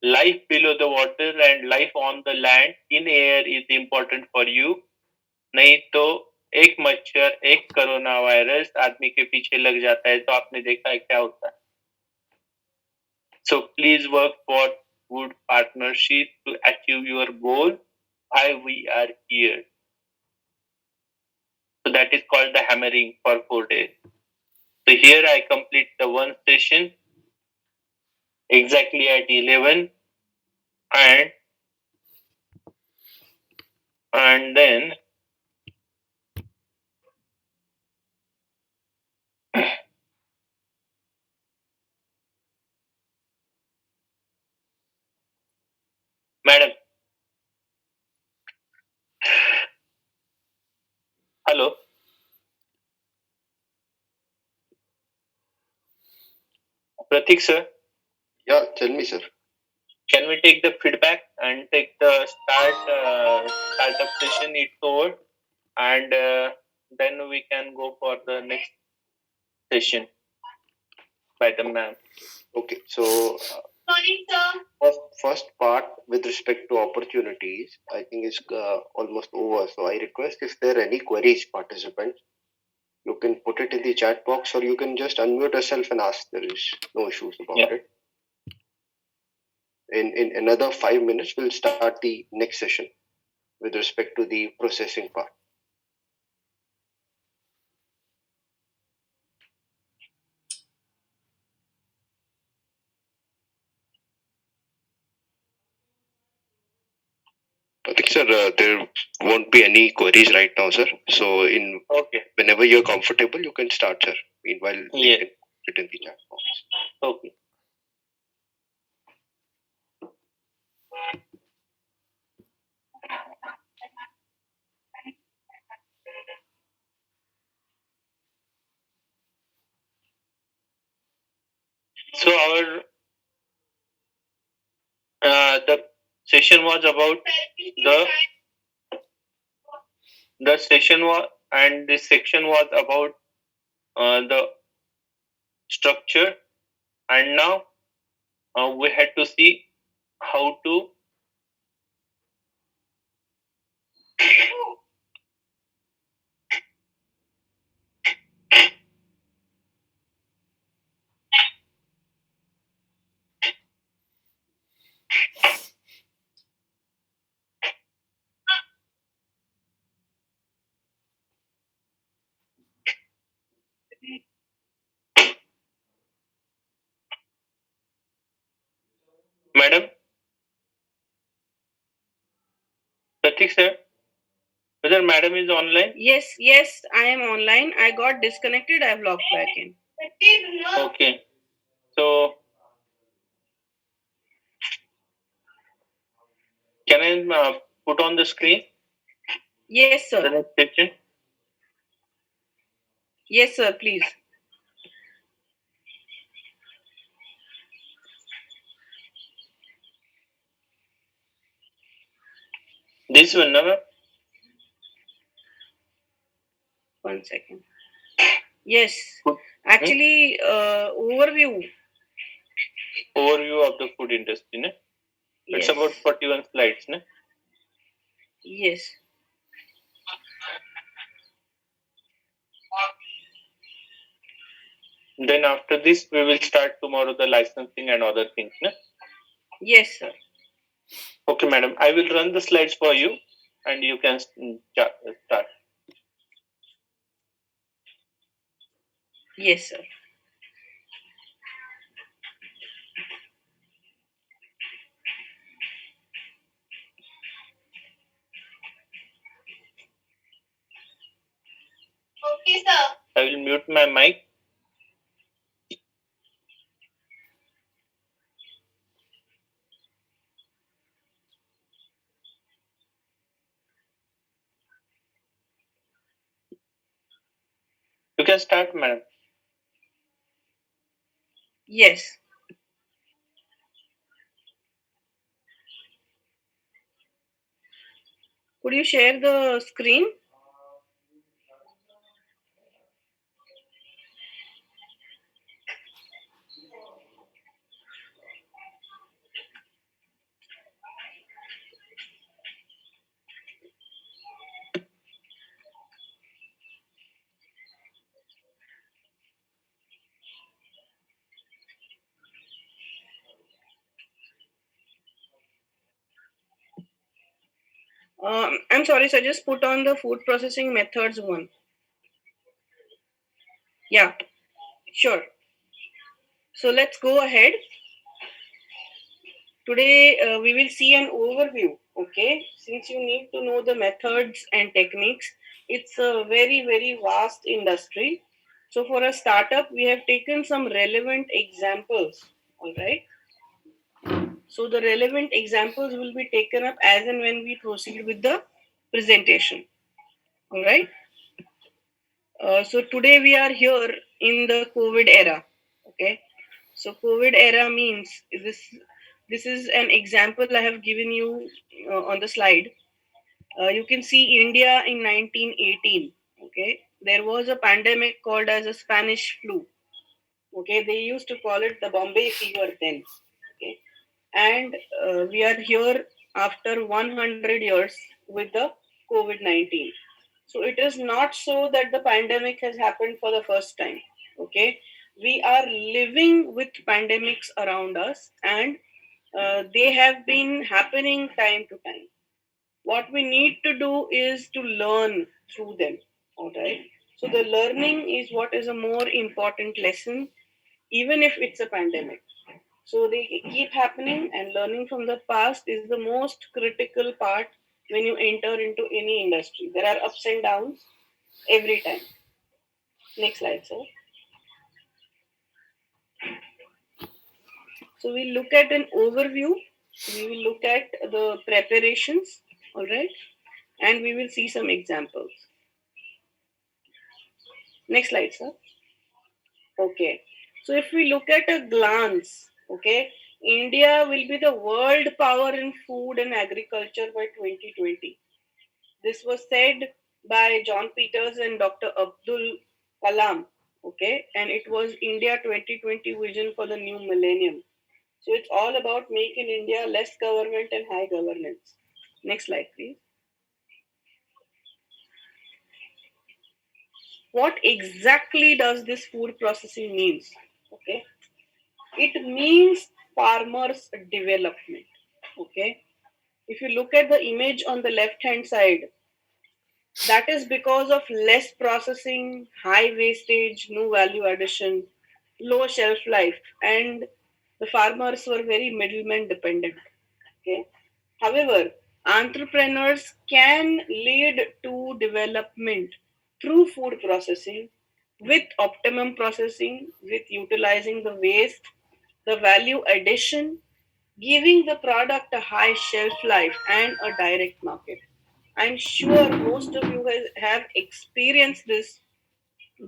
Life below the water and life on the land in air is important for you. नहीं तो एक मच्छर, एक corona virus आदमी के पीछे लग जाता है तो आपने देखा है क्या होता है. So please work for good partnership to achieve your goal. Why we are here. So that is called the hammering for 4 days. So here I complete the one session exactly at 11, and then madam, hello, Pratik sir, Yeah, tell me, sir. can we take the feedback and take the startup session? It's over, and then we can go for the next session by the ma'am. Okay, so first part with respect to opportunities, I think is almost over. So I request if there are any queries, participants, you can put it in the chat box, or you can just unmute yourself and ask. There is no issues about it. In another 5 minutes, we'll start the next session with respect to the processing part. I think, sir, there won't be any queries right now, sir. So, whenever you're comfortable, you can start, sir. Meanwhile, you can put it in the chat box. Okay. So our the session was about the session was and this section was about the structure, and now we had to see how to Madam Pratik sir, whether madam is online? Yes, I am online. I got disconnected. I've logged back in. Okay. So can I put on the screen Yes, the sir. next section? Yes, sir, please. This one, no, ma'am? 1 second. Yes. Actually, overview. Overview of the food industry, no? It's Yes. about 41 slides, no? Yes. Then after this, we will start tomorrow the licensing and other things, no? Yes, sir. Okay, madam. I will run the slides for you, and you can start. Yes, sir. Okay, sir. I will mute my mic. You can start, madam. Yes. Could you share the screen? I'm sorry, sir. Just put on the food processing methods one. Yeah, sure. So let's go ahead. Today we will see an overview. Okay, since you need to know the methods and techniques, it's a very vast industry. So for a startup, we have taken some relevant examples. All right. So the relevant examples will be taken up as and when we proceed with the presentation. All right. So today we are here in the COVID era. Okay. So COVID era means this is an example I have given you on the slide. You can see India in 1918. Okay. There was a pandemic called as a Spanish flu. Okay. They used to call it the Bombay fever then. Okay. And we are here after 100 years with the COVID-19. So it is not so that the pandemic has happened for the first time. Okay, we are living with pandemics around us, and they have been happening time to time. What we need to do is to learn through them. All right. So the learning is what is a more important lesson, even if it's a pandemic. So they keep happening, and learning from the past is the most critical part when you enter into any industry. There are ups and downs every time. Next slide, sir. So we look at an overview. We will look at the preparations, all right, and we will see some examples. Next slide, sir. Okay. So if we look at a glance, okay, India will be the world power in food and agriculture by 2020. This was said by John Peters and Dr. Abdul Kalam, okay, and it was India 2020 vision for the new millennium. So it's all about making India less government and high governance. Next slide, please. What exactly does this food processing means? Okay, it means farmers development. Okay, if you look at the image on the left hand side, that is because of less processing, high wastage, no value addition, low shelf life, and the farmers were very middleman dependent. Okay. However, entrepreneurs can lead to development through food processing with optimum processing, with utilizing the waste, the value addition, giving the product a high shelf life and a direct market. I'm sure most of you have experienced this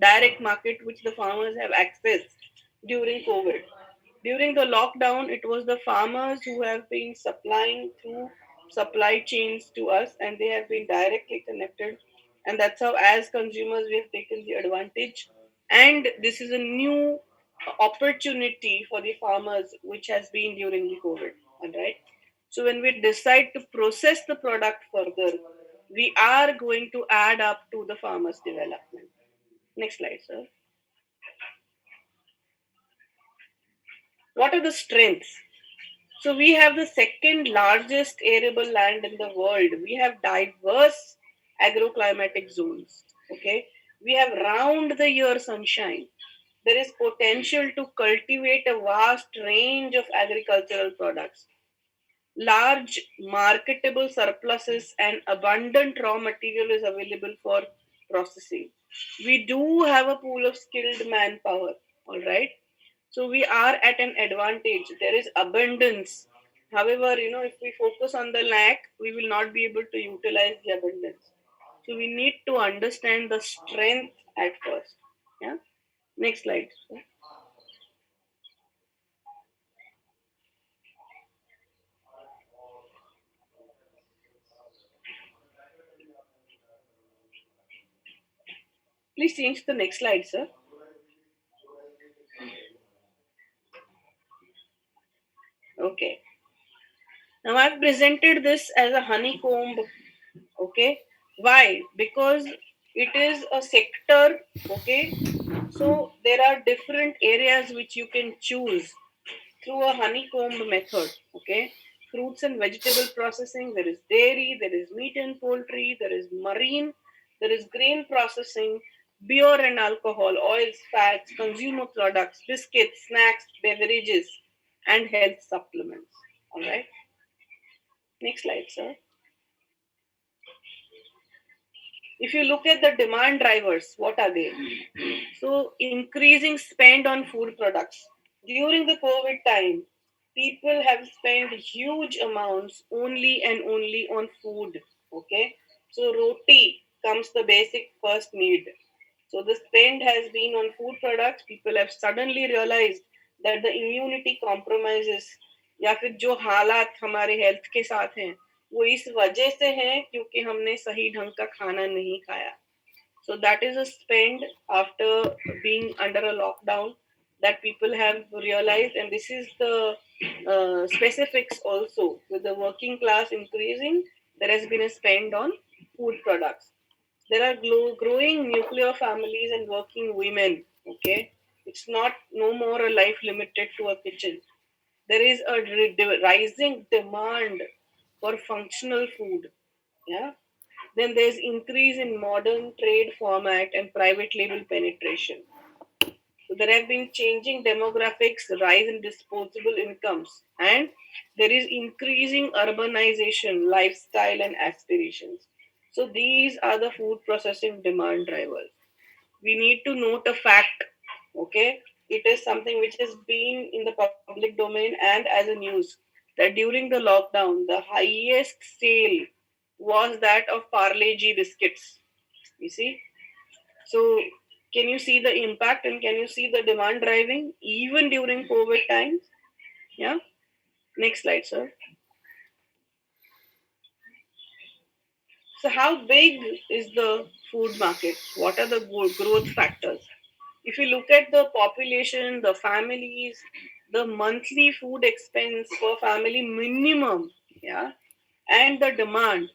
direct market which the farmers have accessed during COVID. During the lockdown, it was the farmers who have been supplying through supply chains to us, and they have been directly connected. And that's how, as consumers, we have taken the advantage. And this is a new opportunity for the farmers, which has been during the COVID. All right. So when we decide to process the product further, we are going to add up to the farmers' development. Next slide, sir. What are the strengths? So we have the second largest arable land in the world. We have diverse agroclimatic zones. Okay. We have round the year sunshine. There is potential to cultivate a vast range of agricultural products. Large marketable surpluses and abundant raw material is available for processing. We do have a pool of skilled manpower. All right. So we are at an advantage. There is abundance. However, if we focus on the lack, we will not be able to utilize the abundance. So we need to understand the strength at first. Yeah. Next slide. Please change the next slide, sir. Okay. Now I've presented this as a honeycomb. Okay. Why? Because it is a sector. Okay. So there are different areas which you can choose through a honeycomb method. Okay. Fruits and vegetable processing, there is dairy, there is meat and poultry, there is marine, there is grain processing, beer and alcohol, oils, fats, consumer products, biscuits, snacks, beverages, and health supplements. All right. Next slide, sir. If you look at the demand drivers, what are they? So, increasing spend on food products. During the COVID time, people have spent huge amounts only and only on food. Okay, so roti comes the basic first need. So the spend has been on food products. People have suddenly realized that the immunity compromises या फिर जो हालात हमारे health के साथ हैं वो इस वजह से हैं क्योंकि हमने सही ढंग का खाना नहीं खाया. So that is a spend after being under a lockdown that people have realized, and this is the specifics also. With the working class increasing, there has been a spend on food products. There are growing nuclear families and working women. Okay, it's not no more a life limited to a kitchen. There is a rising demand for functional food. Yeah. Then there's increase in modern trade format and private label penetration. So there have been changing demographics, rise in disposable incomes, and there is increasing urbanization, lifestyle, and aspirations. So these are the food processing demand drivers. We need to note a fact, okay? It is something which has been in the public domain and as a news that during the lockdown, the highest sale was that of Parle G biscuits. You see? So, can you see the impact and can you see the demand driving even during COVID times? Yeah. Next slide, sir. So, how big is the food market? What are the growth factors? If you look at the population, the families, the monthly food expense per family minimum, yeah, and the demand,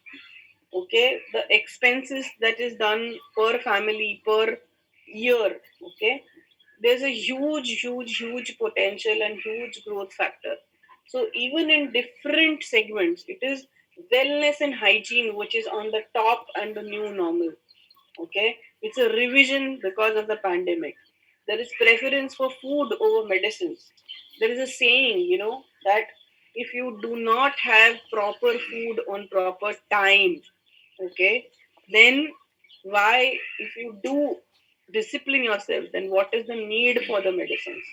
okay, the expenses that is done per family per year, okay, there's a huge potential and huge growth factor. So even in different segments, it is wellness and hygiene which is on the top and the new normal. Okay, it's a revision because of the pandemic. There is preference for food over medicines. There is a saying, that if you do not have proper food on proper time, okay, then why, if you do discipline yourself, then what is the need for the medicines?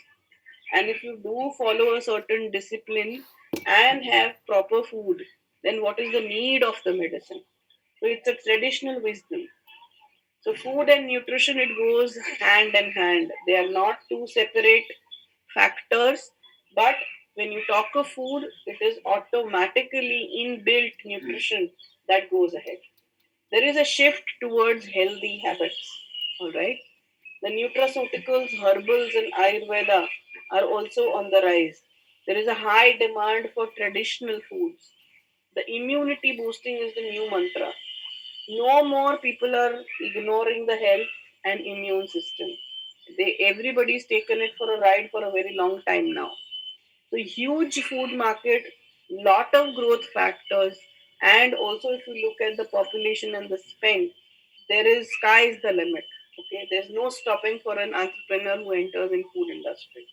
And if you do follow a certain discipline and have proper food, then what is the need of the medicine? So it's a traditional wisdom. So food and nutrition, it goes hand in hand. They are not two separate factors, but when you talk of food, it is automatically inbuilt nutrition that goes ahead. There is a shift towards healthy habits. All right. The nutraceuticals, herbals, and Ayurveda are also on the rise. There is a high demand for traditional foods. The immunity boosting is the new mantra. No more people are ignoring the health and immune system. Everybody's taken it for a ride for a very long time now. So huge food market, lot of growth factors, and also if you look at the population and the spend, there is sky is the limit. Okay, there's no stopping for an entrepreneur who enters in food industry.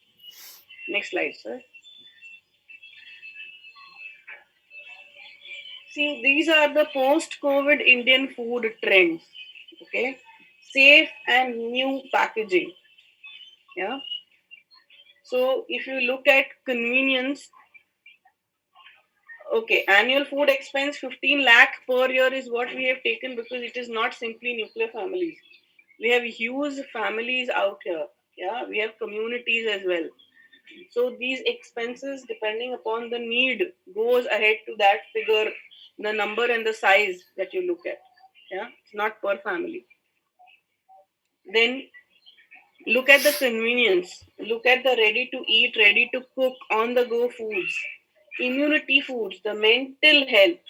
Next slide, sir. See, these are the post-COVID Indian food trends. Okay, safe and new packaging. Yeah. So if you look at convenience, okay, annual food expense 15 lakh per year is what we have taken because it is not simply nuclear families. We have huge families out here. Yeah, we have communities as well. So these expenses, depending upon the need, goes ahead to that figure, the number and the size that you look at. Yeah, it's not per family. Then look at the convenience. Look at the ready to eat, ready to cook, on the go foods, immunity foods, the mental health.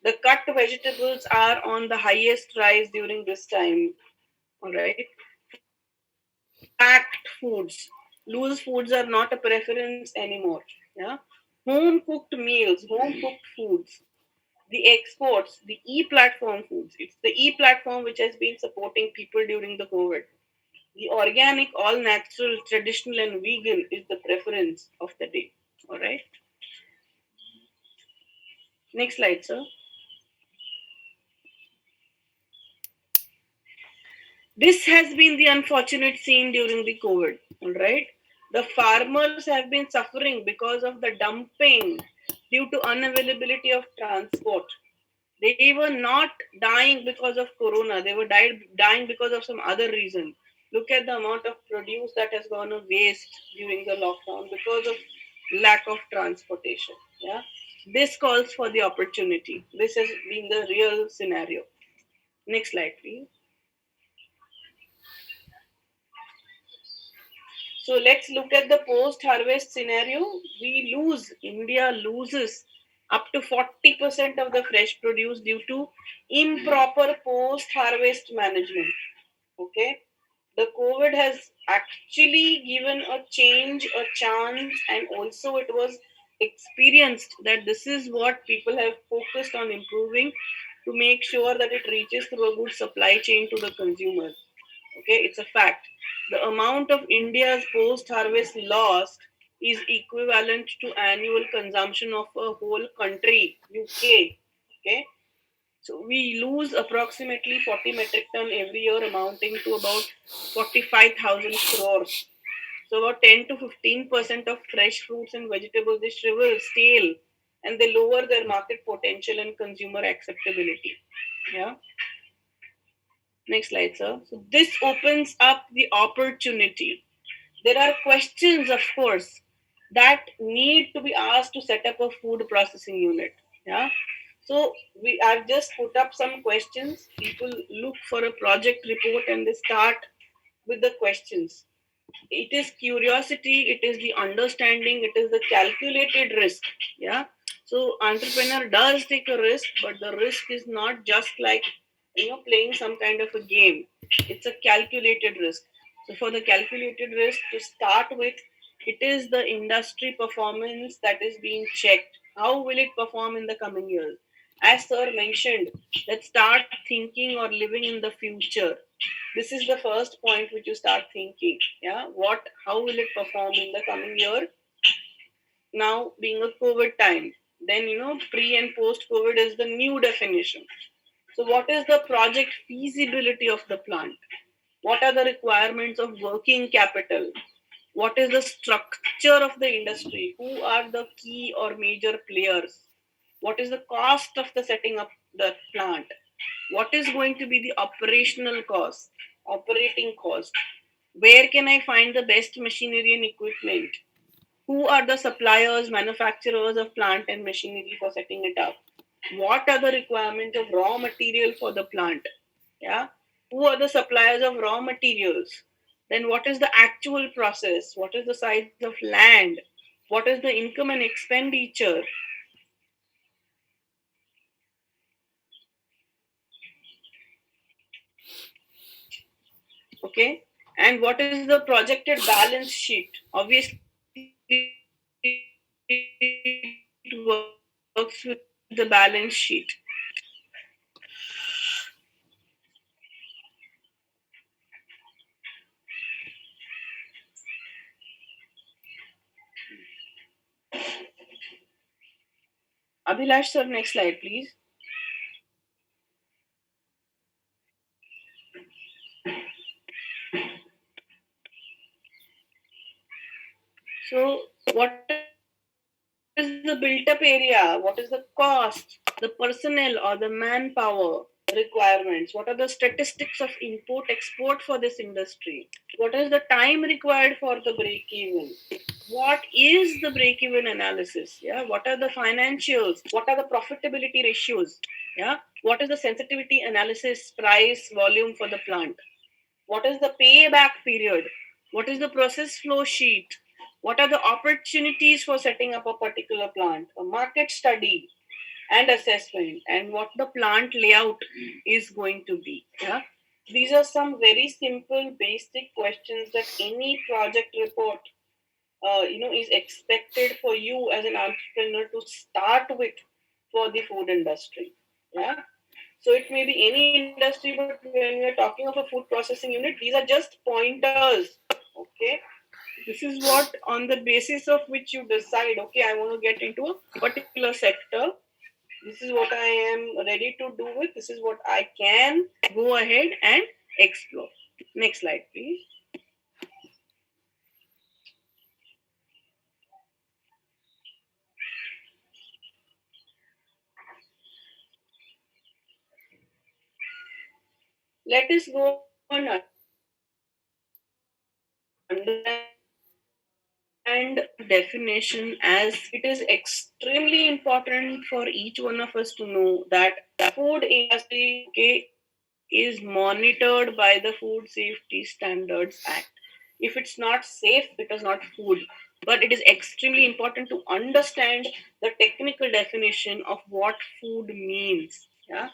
The cut vegetables are on the highest rise during this time. All right. Packed foods. Loose foods are not a preference anymore. Yeah. Home cooked meals, home cooked foods. The exports, the e-platform foods. It's the e-platform which has been supporting people during the COVID. The organic, all natural, traditional, and vegan is the preference of the day. All right. Next slide, sir. This has been the unfortunate scene during the COVID. All right. The farmers have been suffering because of the dumping due to unavailability of transport. They were not dying because of corona. They were dying because of some other reason. Look at the amount of produce that has gone to waste during the lockdown because of lack of transportation. Yeah. This calls for the opportunity. This has been the real scenario. Next slide, please. So let's look at the post-harvest scenario. India loses up to 40% of the fresh produce due to improper post harvest management. Okay, the COVID has actually given a change, a chance, and also it was experienced that this is what people have focused on improving to make sure that it reaches through a good supply chain to the consumers. Okay, it's a fact. The amount of India's post harvest lost is equivalent to annual consumption of a whole country, UK. Okay, so we lose approximately 40 metric ton every year, amounting to about 45,000 crores. So about 10 to 15% of fresh fruits and vegetables they shrivel, stale, and they lower their market potential and consumer acceptability. Yeah. Next slide, sir. So this opens up the opportunity. There are questions, of course, that need to be asked to set up a food processing unit. Yeah. So I've just put up some questions. People look for a project report and they start with the questions. It is curiosity, it is the understanding, it is the calculated risk. Yeah. So entrepreneur does take a risk, but the risk is not just like playing some kind of a game. It's a calculated risk. So for the calculated risk to start with, it is the industry performance that is being checked. How will it perform in the coming years? As sir mentioned, let's start thinking or living in the future. This is the first point which you start thinking. Yeah, what, how will it perform in the coming year? Now being a COVID time, then pre and post COVID is the new definition. So what is the project feasibility of the plant? What are the requirements of working capital? What is the structure of the industry? Who are the key or major players? What is the cost of the setting up the plant? What is going to be the operational cost, operating cost? Where can I find the best machinery and equipment? Who are the suppliers, manufacturers of plant and machinery for setting it up? What are the requirements of raw material for the plant? Yeah. Who are the suppliers of raw materials? Then what is the actual process? What is the size of land? What is the income and expenditure? Okay. And what is the projected balance sheet? Obviously, it works with the balance sheet. Abhilash sir, next slide, please. So, what is the built up area? What is the cost? The personnel or the manpower requirements? What are the statistics of import export for this industry? What is the time required for the break even? What is the break even analysis? Yeah, what are the financials? What are the profitability ratios? Yeah, what is the sensitivity analysis, price, volume for the plant? What is the payback period? What is the process flow sheet? What are the opportunities for setting up a particular plant? A market study and assessment, and what the plant layout is going to be. Yeah, these are some very simple basic questions that any project report is expected for you as an entrepreneur to start with for the food industry. Yeah, so it may be any industry, but when we are talking of a food processing unit, these are just pointers. Okay, this is what, on the basis of which you decide, okay, I want to get into a particular sector. This is what I am ready to do with. This is what I can go ahead and explore. Next slide, please. Let us go and understand definition, as it is extremely important for each one of us to know that food industry, okay, is monitored by the Food Safety Standards Act. If it's not safe, it is not food. but it is extremely important to understand the technical definition of what food means. Yeah,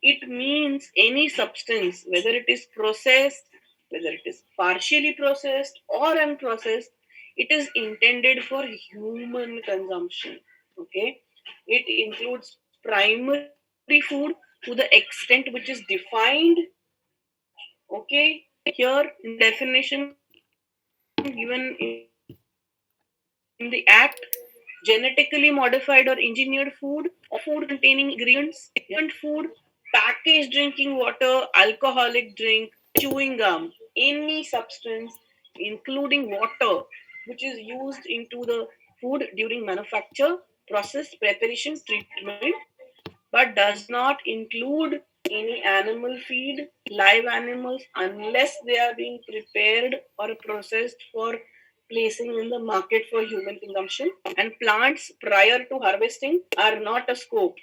it means any substance, whether it is processed, whether it is partially processed or unprocessed, it is intended for human consumption. Okay, it includes primary food to the extent which is defined. Okay, here in the definition given in the act, genetically modified or engineered food, or food containing ingredients, development food, packaged drinking water, alcoholic drink, chewing gum, any substance including water which is used into the food during manufacture, process, preparation, treatment, but does not include any animal feed, live animals, unless they are being prepared or processed for placing in the market for human consumption. And plants prior to harvesting are not a scope.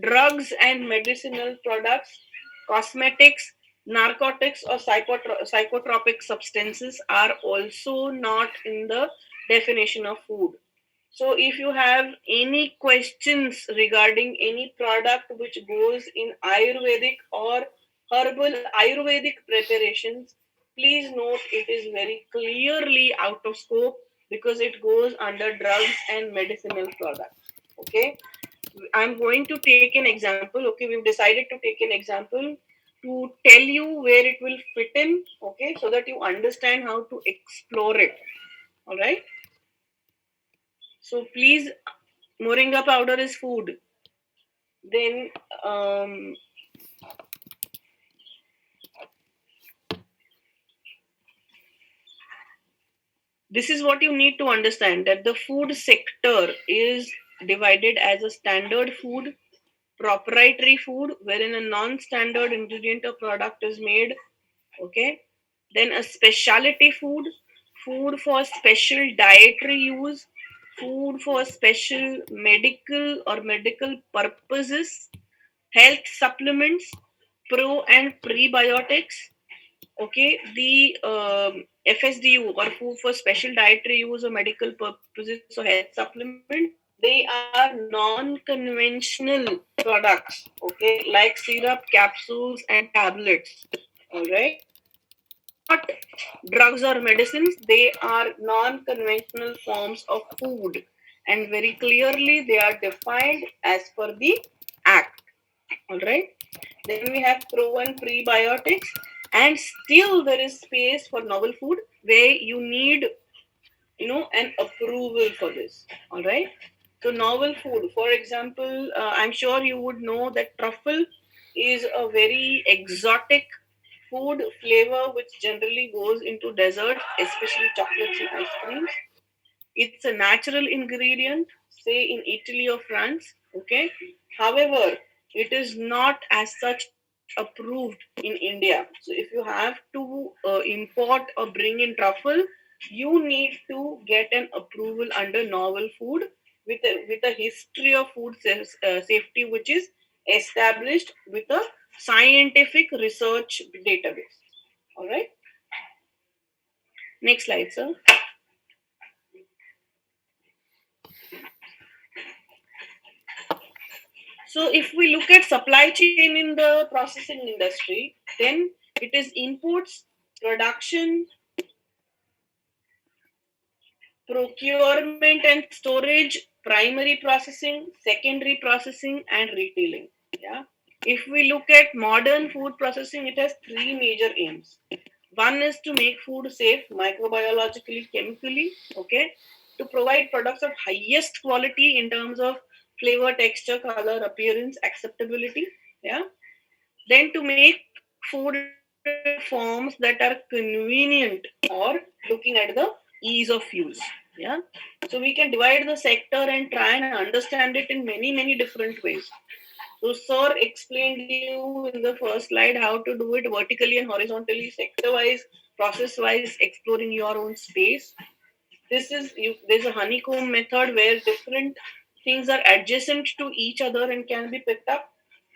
Drugs and medicinal products, cosmetics, narcotics, or psychotropic substances are also not in the definition of food. So, if you have any questions regarding any product which goes in Ayurvedic or herbal Ayurvedic preparations, please note it is very clearly out of scope because it goes under drugs and medicinal products. Okay, I'm going to take an example. Okay, we've decided to take an example to tell you where it will fit in. Okay, so that you understand how to explore it. All right. So please, moringa powder is food. Then this is what you need to understand, that the food sector is divided as a standard food, proprietary food, wherein a non-standard ingredient or product is made. Okay. Then a specialty food, food for special dietary use, food for special medical or medical purposes, health supplements, pro and prebiotics. Okay, the FSDU, or food for special dietary use or medical purposes or health supplements, they are non-conventional products. Okay, like syrup, capsules, and tablets. All right, they are not drugs or medicines. They are non-conventional forms of food, and very clearly they are defined as per the Act. All right. Then we have proven prebiotics, and still there is space for novel food where you need, an approval for this. All right. So novel food, for example, I'm sure you would know that truffle is a very exotic food flavor which generally goes into desserts, especially chocolates and ice creams. It's a natural ingredient, say in Italy or France. Okay. However, it is not as such approved in India. So if you have to import or bring in truffle, you need to get an approval under novel food with a history of food safety which is established with a scientific research database. All right. Next slide, sir. So if we look at supply chain in the processing industry, then it is imports, production, procurement and storage, primary processing, secondary processing, and retailing. Yeah. If we look at modern food processing, it has three major aims. One is to make food safe microbiologically, chemically, okay, to provide products of highest quality in terms of flavor, texture, color, appearance, acceptability. Yeah. Then to make food in forms that are convenient, or looking at the ease of use. Yeah. So we can divide the sector and try and understand it in many different ways. So sir explained you in the first slide how to do it vertically and horizontally, sector wise, process wise, exploring your own space. There's a honeycomb method where different things are adjacent to each other and can be picked up.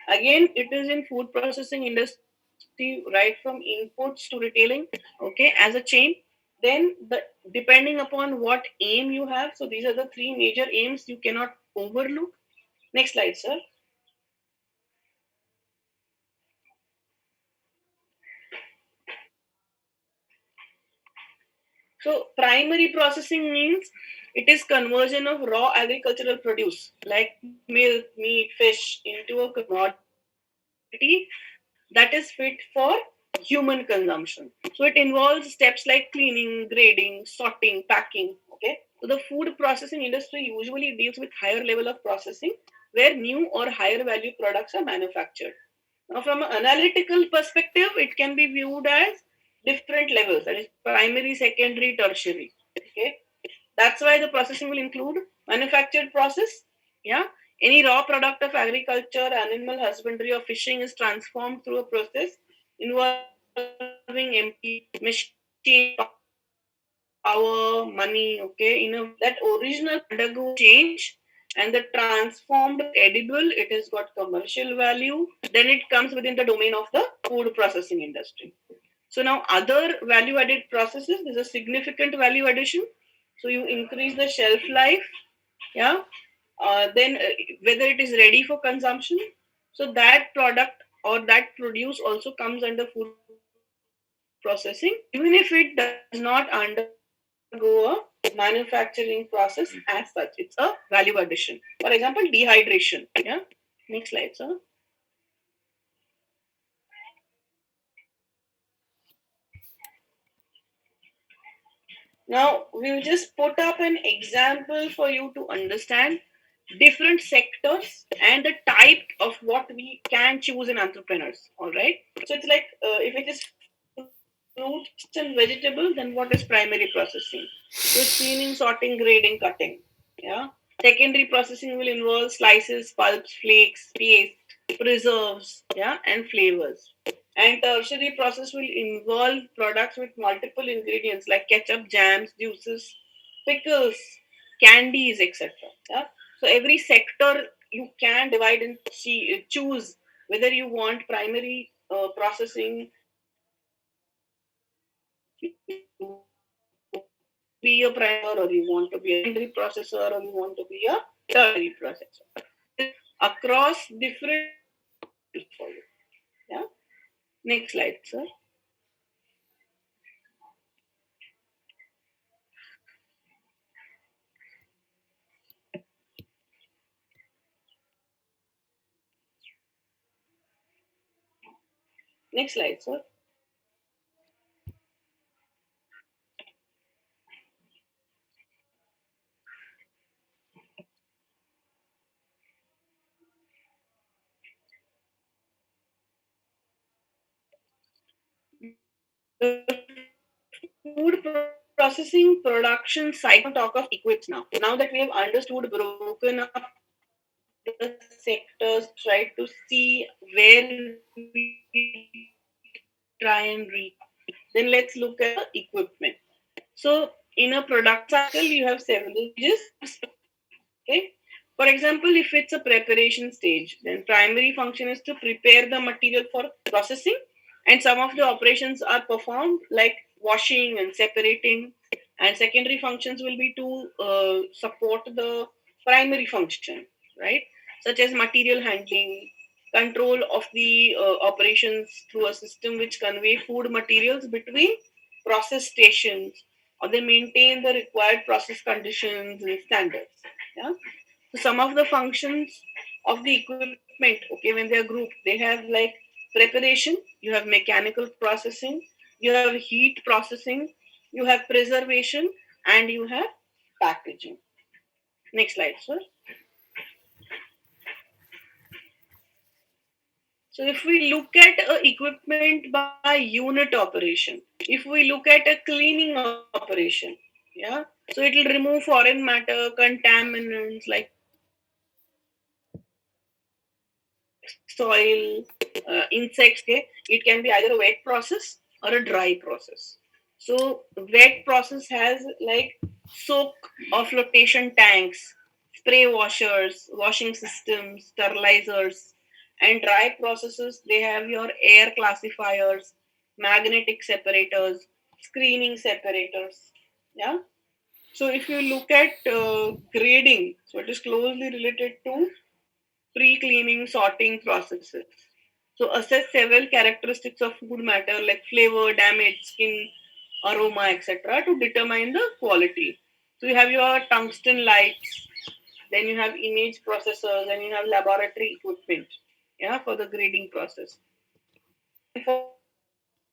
Again, it is in food processing industry right from inputs to retailing, okay, as a chain. Then depending upon what aim you have, so these are the three major aims you cannot overlook. Next slide, sir. So primary processing means it is conversion of raw agricultural produce like milk, meat, fish into a commodity that is fit for human consumption. So it involves steps like cleaning, grading, sorting, packing. Okay. So the food processing industry usually deals with higher level of processing where new or higher value products are manufactured. Now, from an analytical perspective, it can be viewed as different levels, that is primary, secondary, tertiary. Okay, that's why the processing will include manufactured process. Yeah, any raw product of agriculture, animal husbandry, or fishing is transformed through a process involving empty machine, power, money. Okay, in a way that original product undergoes change, and the transformed product is edible. It has got commercial value. Then it comes within the domain of the food processing industry. So now other value added processes, there's a significant value addition. So you increase the shelf life, yeah. Then whether it is ready for consumption, so that product or that produce also comes under food processing, even if it does not undergo a manufacturing process as such. It's a value addition. For example, dehydration. Yeah. Next slide, sir. Now, we'll just put up an example for you to understand different sectors and the type of what we can choose in entrepreneurs. All right. So it's like if it is fruits and vegetables, then what is primary processing? So it's cleaning, sorting, grading, cutting. Yeah. Secondary processing will involve slices, pulps, flakes, paste, preserves, yeah, and flavors. And tertiary process will involve products with multiple ingredients like ketchup, jams, juices, pickles, candies, etc. Yeah. So every sector you can divide and choose whether you want primary processing, you want to be a primary or you want to be a secondary processor or you want to be a tertiary processor. Across different options for you. Yeah. Next slide, sir. Next slide, sir. The food processing production cycle. Now talk of equips now. Now that we have understood, broken up the sectors, tried to see where we try and reach. Then let's look at the equipment. So in a production cycle, you have several stages. Okay. For example, if it's a preparation stage, then primary function is to prepare the material for processing, and some of the operations are performed like washing and separating. And secondary functions will be to support the primary function, right? Such as material handling, control of the operations through a system which convey food materials between process stations, or they maintain the required process conditions and standards. Yeah. So some of the functions of the equipment, okay, when they are grouped, they have like preparation, you have mechanical processing, you have heat processing, you have preservation, and you have packaging. Next slide, sir. So if we look at equipment by unit operation, if we look at a cleaning operation, yeah, so it will remove foreign matter, contaminants like soil, insects. Okay, it can be either a wet process or a dry process. So wet process has like soak or flotation tanks, spray washers, washing systems, sterilizers. And dry processes, they have your air classifiers, magnetic separators, filters, and other screening separators. Yeah. So if you look at grading, so it is closely related to pre-cleaning sorting processes. So assess several characteristics of food matter like flavor, damage, skin, aroma, etc. to determine the quality. So you have your tungsten lights, then you have image processors, and you have laboratory equipment, yeah, for the grading process. Then for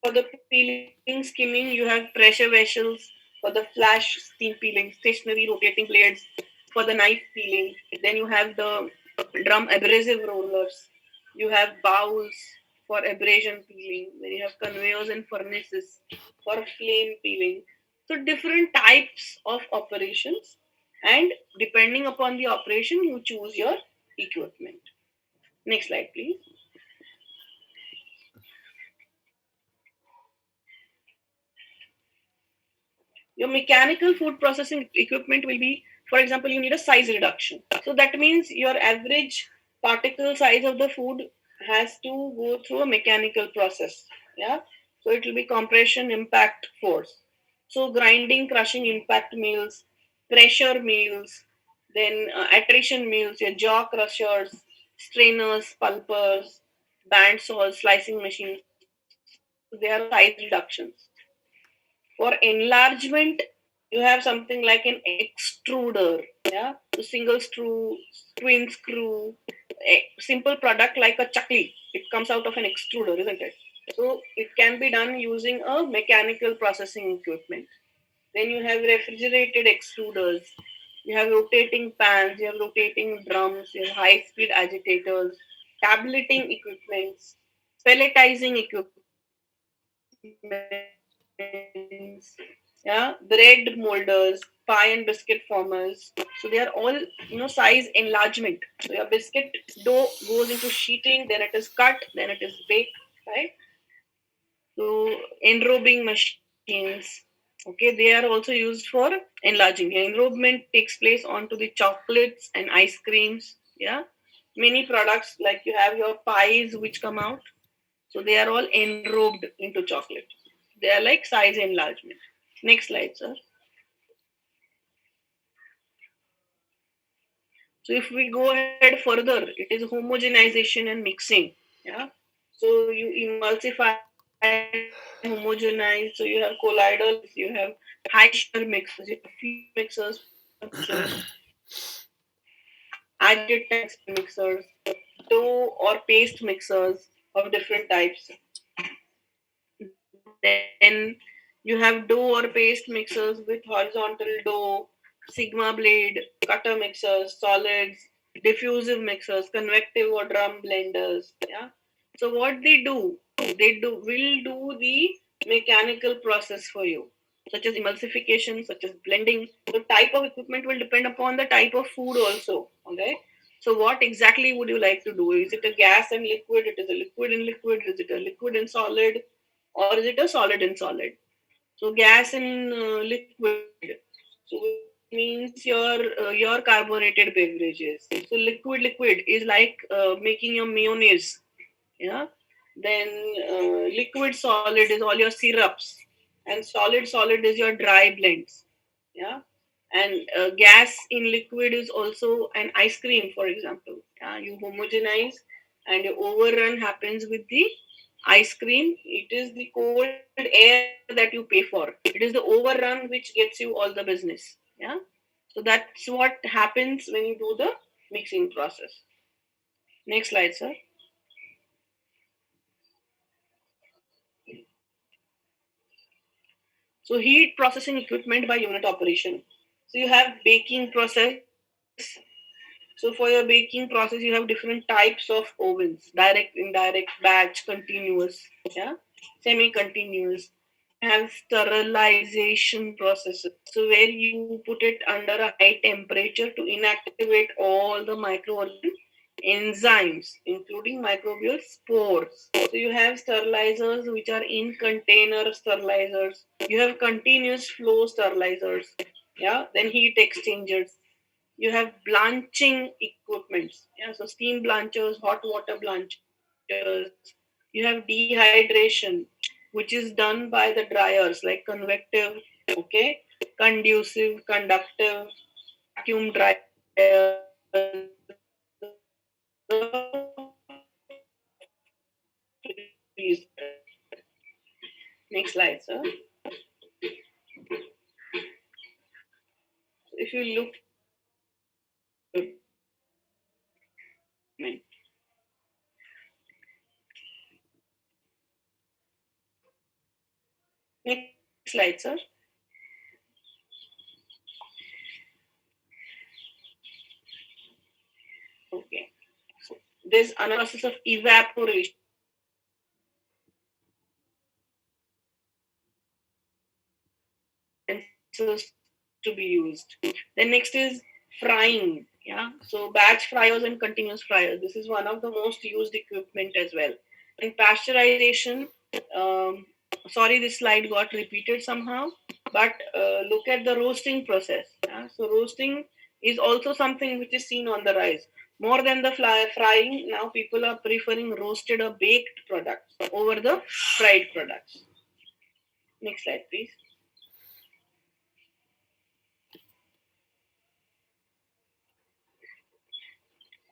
the peeling, skimming, you have pressure vessels. For the flash steam peeling, stationary rotating blades. For the knife peeling, then you have the drum abrasive rollers. You have bowls for abrasion peeling. Then you have conveyors and furnaces for flame peeling. So different types of operations, and depending upon the operation, you choose your equipment. Next slide, please. Your mechanical food processing equipment will be, for example, you need a size reduction. So that means your average particle size of the food has to go through a mechanical process. Yeah. So it will be compression, impact, force. So grinding, crushing, impact mills, pressure mills, then attrition mills, your jaw crushers, strainers, pulpers, band saws, slicing machines. So they are all size reductions. For enlargement, you have something like an extruder, yeah, so single screw, twin screw, a simple product like a chakli. It comes out of an extruder, isn't it? So it can be done using a mechanical processing equipment. Then you have refrigerated extruders. You have rotating pans. You have rotating drums. You have high-speed agitators, tableting equipments, pelletizing equipments, yeah, bread molders, pie and biscuit formers. So they are all, size enlargement. So your biscuit dough goes into sheeting, then it is cut, then it is baked, right? So enrobing machines, okay, they are also used for enlarging. The enrobement takes place onto the chocolates and ice creams. Yeah, many products like you have your pies which come out, so they are all enrobed into chocolate. They are like size enlargement. Next slide, sir. So if we go ahead further, it is homogenization and mixing. Yeah. So you emulsify and homogenize. So you have colloidal mixers, you have high pressure mixers, you have feed mixers, pressure mixers, agitated tungsten mixers, dough or paste mixers of different types. Then you have dough or paste mixers with horizontal dough, sigma blade, cutter mixers, solids, diffusive mixers, convective or drum blenders. Yeah. So what they will do the mechanical process for you, such as emulsification, such as blending. The type of equipment will depend upon the type of food also. Okay. So what exactly would you like to do? Is it a gas and liquid? It is a liquid and liquid. Is it a liquid and solid? Or is it a solid and solid? So gas and liquid. So which means your carbonated beverages. So liquid is like making your mayonnaise. Yeah. Then liquid solid is all your syrups, and solid is your dry blends. Yeah. And gas in liquid is also an ice cream, for example. Yeah. You homogenize, and your overrun happens with the ice cream. It is the cold air that you pay for. It is the overrun which gets you all the business. Yeah. So that's what happens when you do the mixing process. Next slide, sir. So heat processing equipment by unit operation. So you have baking process. So for your baking process, you have different types of ovens: direct, indirect, batch, continuous, yeah, semi-continuous. Then you have sterilization processes. So where you put it under a high temperature to inactivate all the microorganism enzymes, including microbial spores. So you have sterilizers which are in container sterilizers. You have continuous flow sterilizers. Yeah. Then heat exchangers. You have blanching equipments. Yeah. So steam blanchers, hot water blanchers. You have dehydration. which is done by the dryers like convective, okay, conducive, conductive, vacuum dryers. Next slide, sir. If you look next slide, sir. Okay. So there's another process of evaporation to be used. Then next is frying. Yeah. So batch fryers and continuous fryers. This is one of the most used equipment as well. In pasteurization, sorry, this slide got repeated somehow, but look at the roasting process. Yeah? So roasting is also something which is seen on the rise. More than the frying, now people are preferring roasted or baked products over the fried products. Next slide, please.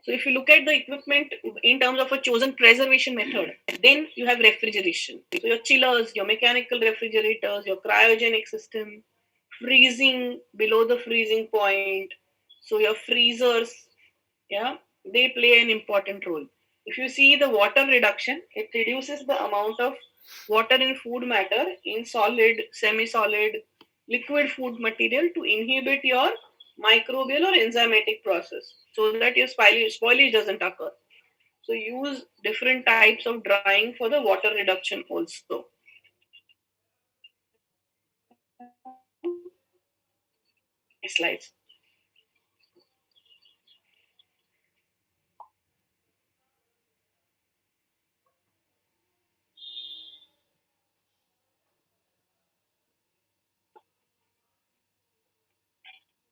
So if you look at the equipment in terms of a chosen preservation method, then you have refrigeration. So your chillers, your mechanical refrigerators, your cryogenic system, freezing below the freezing point. So your freezers, yeah, they play an important role. If you see the water reduction, it reduces the amount of water in food matter in solid, semi-solid, liquid food material to inhibit your microbial or enzymatic process so that your spoilage doesn't occur. So use different types of drying for the water reduction also. Next slides.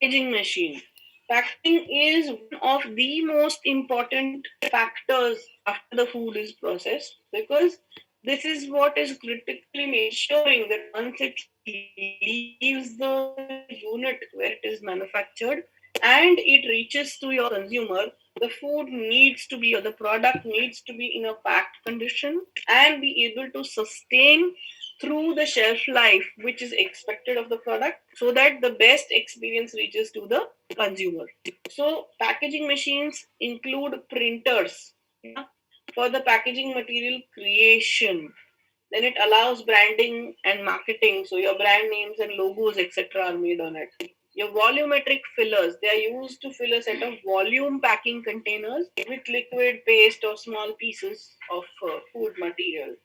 Packaging machine. Packaging is one of the most important factors after the food is processed because this is what is critically ensuring that once it leaves the unit where it is manufactured and it reaches to your consumer, the food needs to be or the product needs to be in a packed condition and be able to sustain through the shelf life which is expected of the product so that the best experience reaches to the consumer. So packaging machines include printers, yeah, for the packaging material creation. Then it allows branding and marketing, so your brand names and logos etc are made on it. Your volumetric fillers, they are used to fill a set of volume packing containers with liquid, paste or small pieces of food material.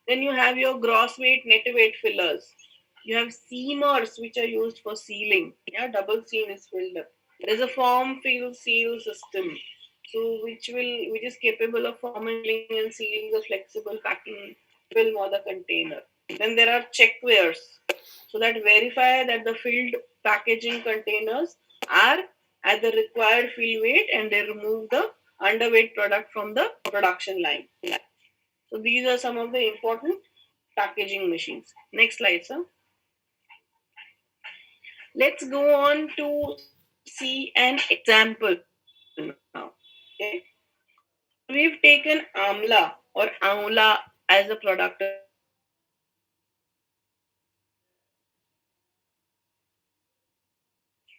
Then you have your gross weight, net weight fillers. You have seamers which are used for sealing. Yeah, double seam is filled up. There's a form fill seal system, so which is capable of forming and sealing the flexible packing film or the container. Then there are checkwares, so that verify that the filled packaging containers are at the required fill weight and they remove the underweight product from the production line. So these are some of the important packaging machines. Next slide, sir. Let's go on to see an example now. Okay. So we've taken amla or aula as a product of ours.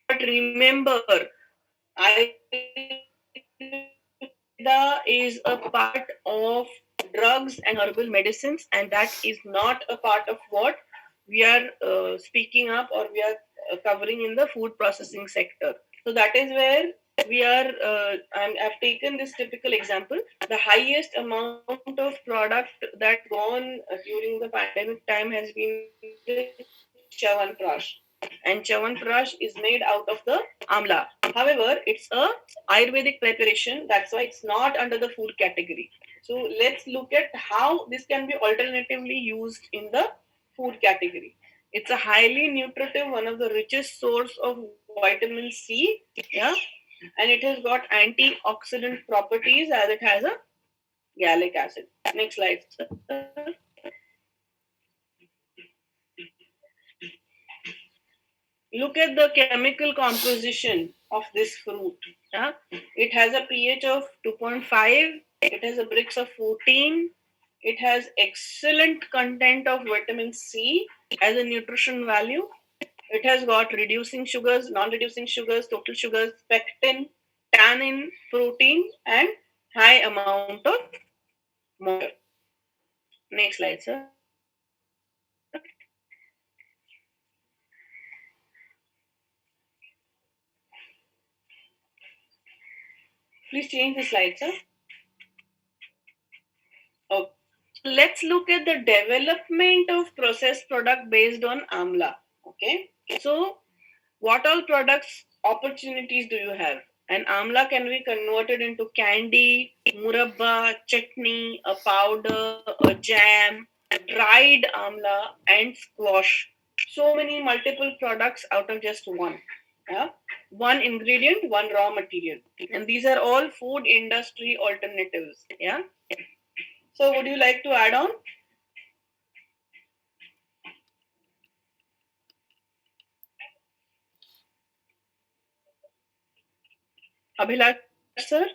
But remember, Ayurveda is a part of drugs and herbal medicines, and that is not a part of what we are speaking up or we are covering in the food processing sector. So that is where we are. I've taken this typical example. The highest amount of product that gone during the pandemic time has been the Chyawanprash, and Chyawanprash is made out of the amla. However, it's a Ayurvedic preparation. That's why it's not under the food category. So let's look at how this can be alternatively used in the food category. It's a highly nutritive, one of the richest source of vitamin C. Yeah, and it has got antioxidant properties as it has a gallic acid. Next slide, sir. Look at the chemical composition of this fruit. Yeah? It has a pH of 2.5. It has a Brix of 14. It has excellent content of vitamin C as a nutrition value. It has got reducing sugars, non-reducing sugars, total sugars, pectin, tannin, protein, and high amount of moisture. Next slide, sir. Please change the slide, sir. Okay. So let's look at the development of processed product based on amla. Okay. So what all products opportunities do you have? And amla can be converted into candy, murabba, chutney, a powder, a jam, dried amla, and squash. So many multiple products out of just one. Yeah? One ingredient, one raw material. And these are all food industry alternatives. Yeah. So would you like to add on? Abhilash sir?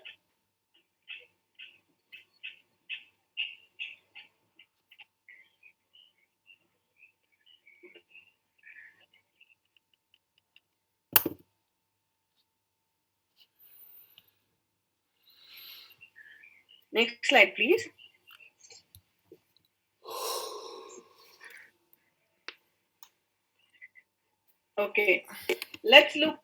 Next slide, please. Okay. Let's look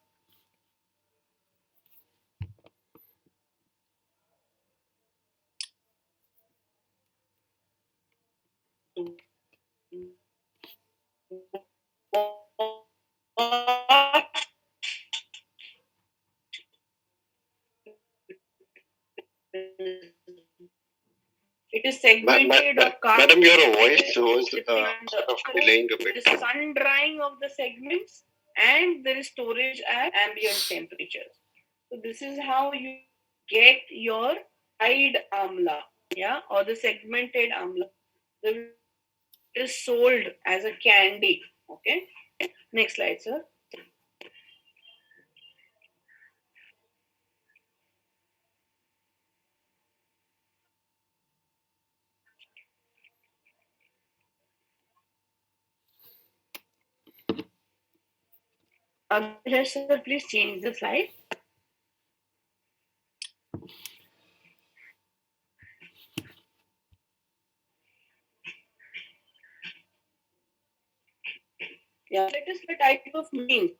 it is segmented or cut. Madam, your voice was depending on sort of the delaying a there bit. is sun drying of the segments and there is storage at ambient temperature. So this is how you get your dried amla, yeah, or the segmented amla. It is sold as a candy. Okay. Next slide, sir. Yes, sir, please change the slide. Yeah, that is the type of machine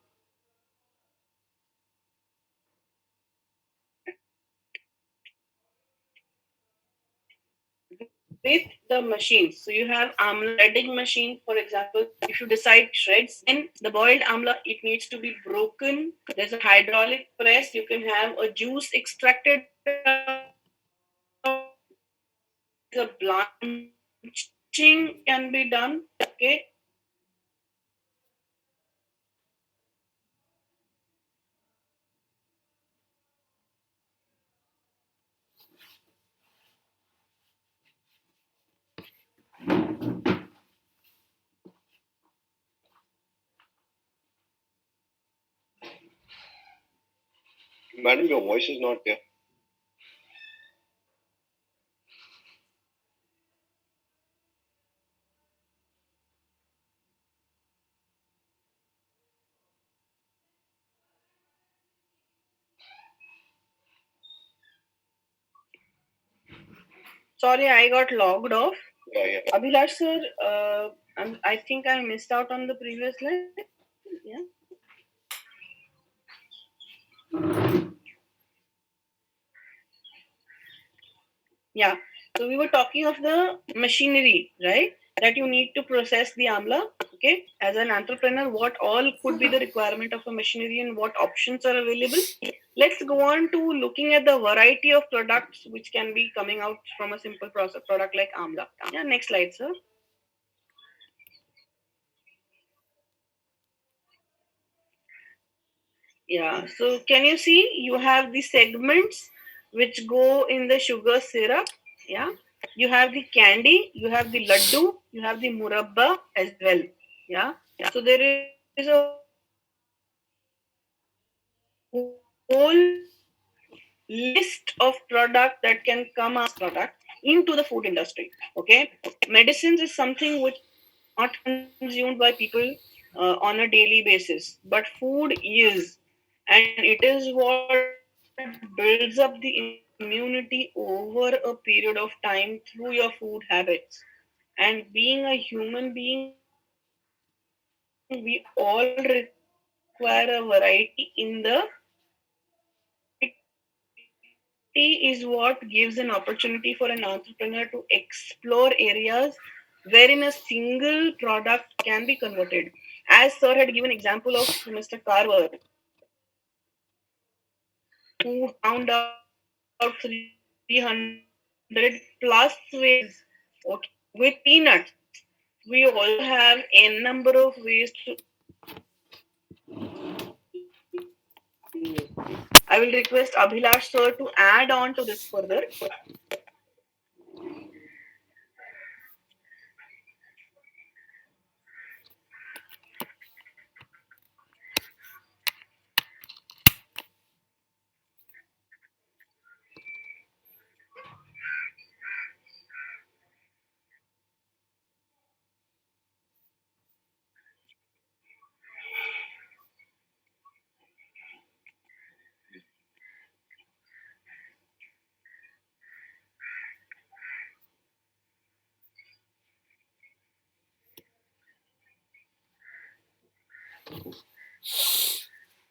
with the machines. So you have amla shredding machine, for example. If you decide shreds, then the boiled amla it needs to be broken. There's a hydraulic press. You can have a juice extracted. The blanching can be done. Okay. Madam, your voice is not there. Sorry, I got logged off. Yeah. Abhilash sir, I think I missed out on the previous slide. Yeah. Yeah. So we were talking of the machinery, right? That you need to process the amla. Okay. As an entrepreneur, what all could be the requirement of a machinery and what options are available? Let's go on to looking at the variety of products which can be coming out from a simple process product like amla. Yeah. Next slide, sir. Yeah. So can you see you have the segments which go in the sugar syrup? Yeah. You have the candy, you have the laddu, you have the murabba as well. Yeah. So there is a whole list of product that can come as product into the food industry. Okay, medicines is something which is not consumed by people on a daily basis, but food is, and it is what builds up the immunity over a period of time through your food habits. And being a human being, we all require a variety in the variety is what gives an opportunity for an entrepreneur to explore areas wherein a single product can be converted. As sir had given example of Mr. Carver, who found out 300 plus ways, okay, with peanuts. We also have n number of ways to. I will request Abhilash sir to add on to this further.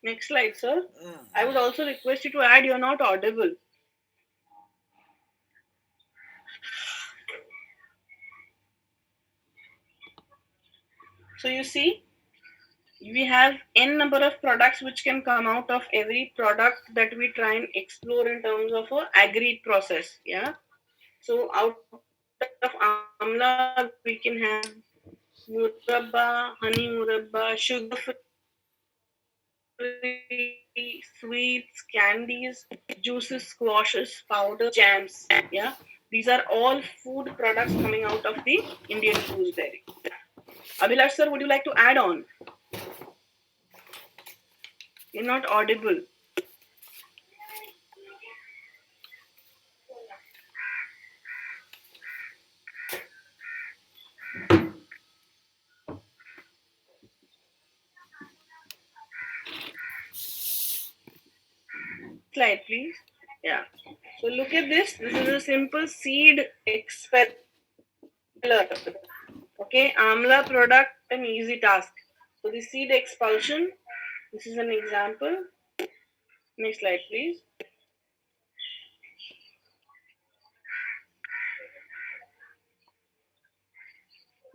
Next slide, sir. I would also request you to add. You're not audible. So you see, we have n number of products which can come out of every product that we try and explore in terms of a agri process. Yeah. So out of amla we can have murabba, honey murabba, sugar free, sweets, candies, juices, squashes, powders, jams. Yeah. These are all food products coming out of the Indian gooseberry. Abhilash sir, would you like to add on? You're not audible. Next slide, please. Yeah. So look at this. This is a simple seed expeller. Okay, Amla product, an easy task. So the seed expulsion, this is an example. Next slide, please.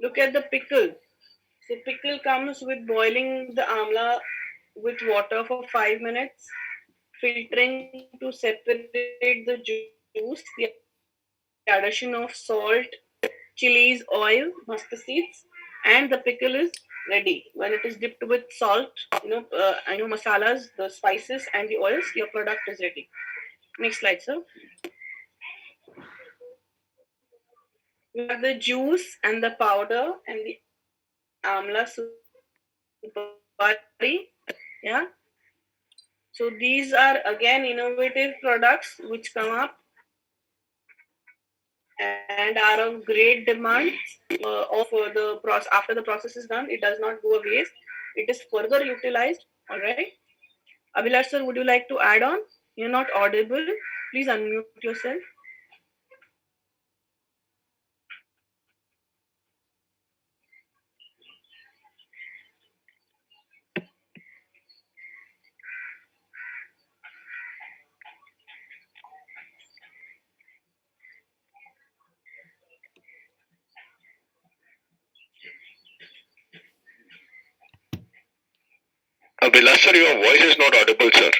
Look at the pickle. So pickle comes with boiling the amla with water for 5 minutes, filtering to separate the juice, the addition of salt, chilies, oil, mustard seeds, and the pickle is ready. When it is dipped with salt, masalas, the spices, and the oils, your product is ready. Next slide, sir. You have the juice and the powder and the amla supari. Yeah. So these are again innovative products which come up and are of great demand. After the process is done, it does not go a waste. It is further utilized. All right. Abhilash sir, would you like to add on? You're not audible. Please unmute yourself. Abhilash, sir, your voice is not audible, sir.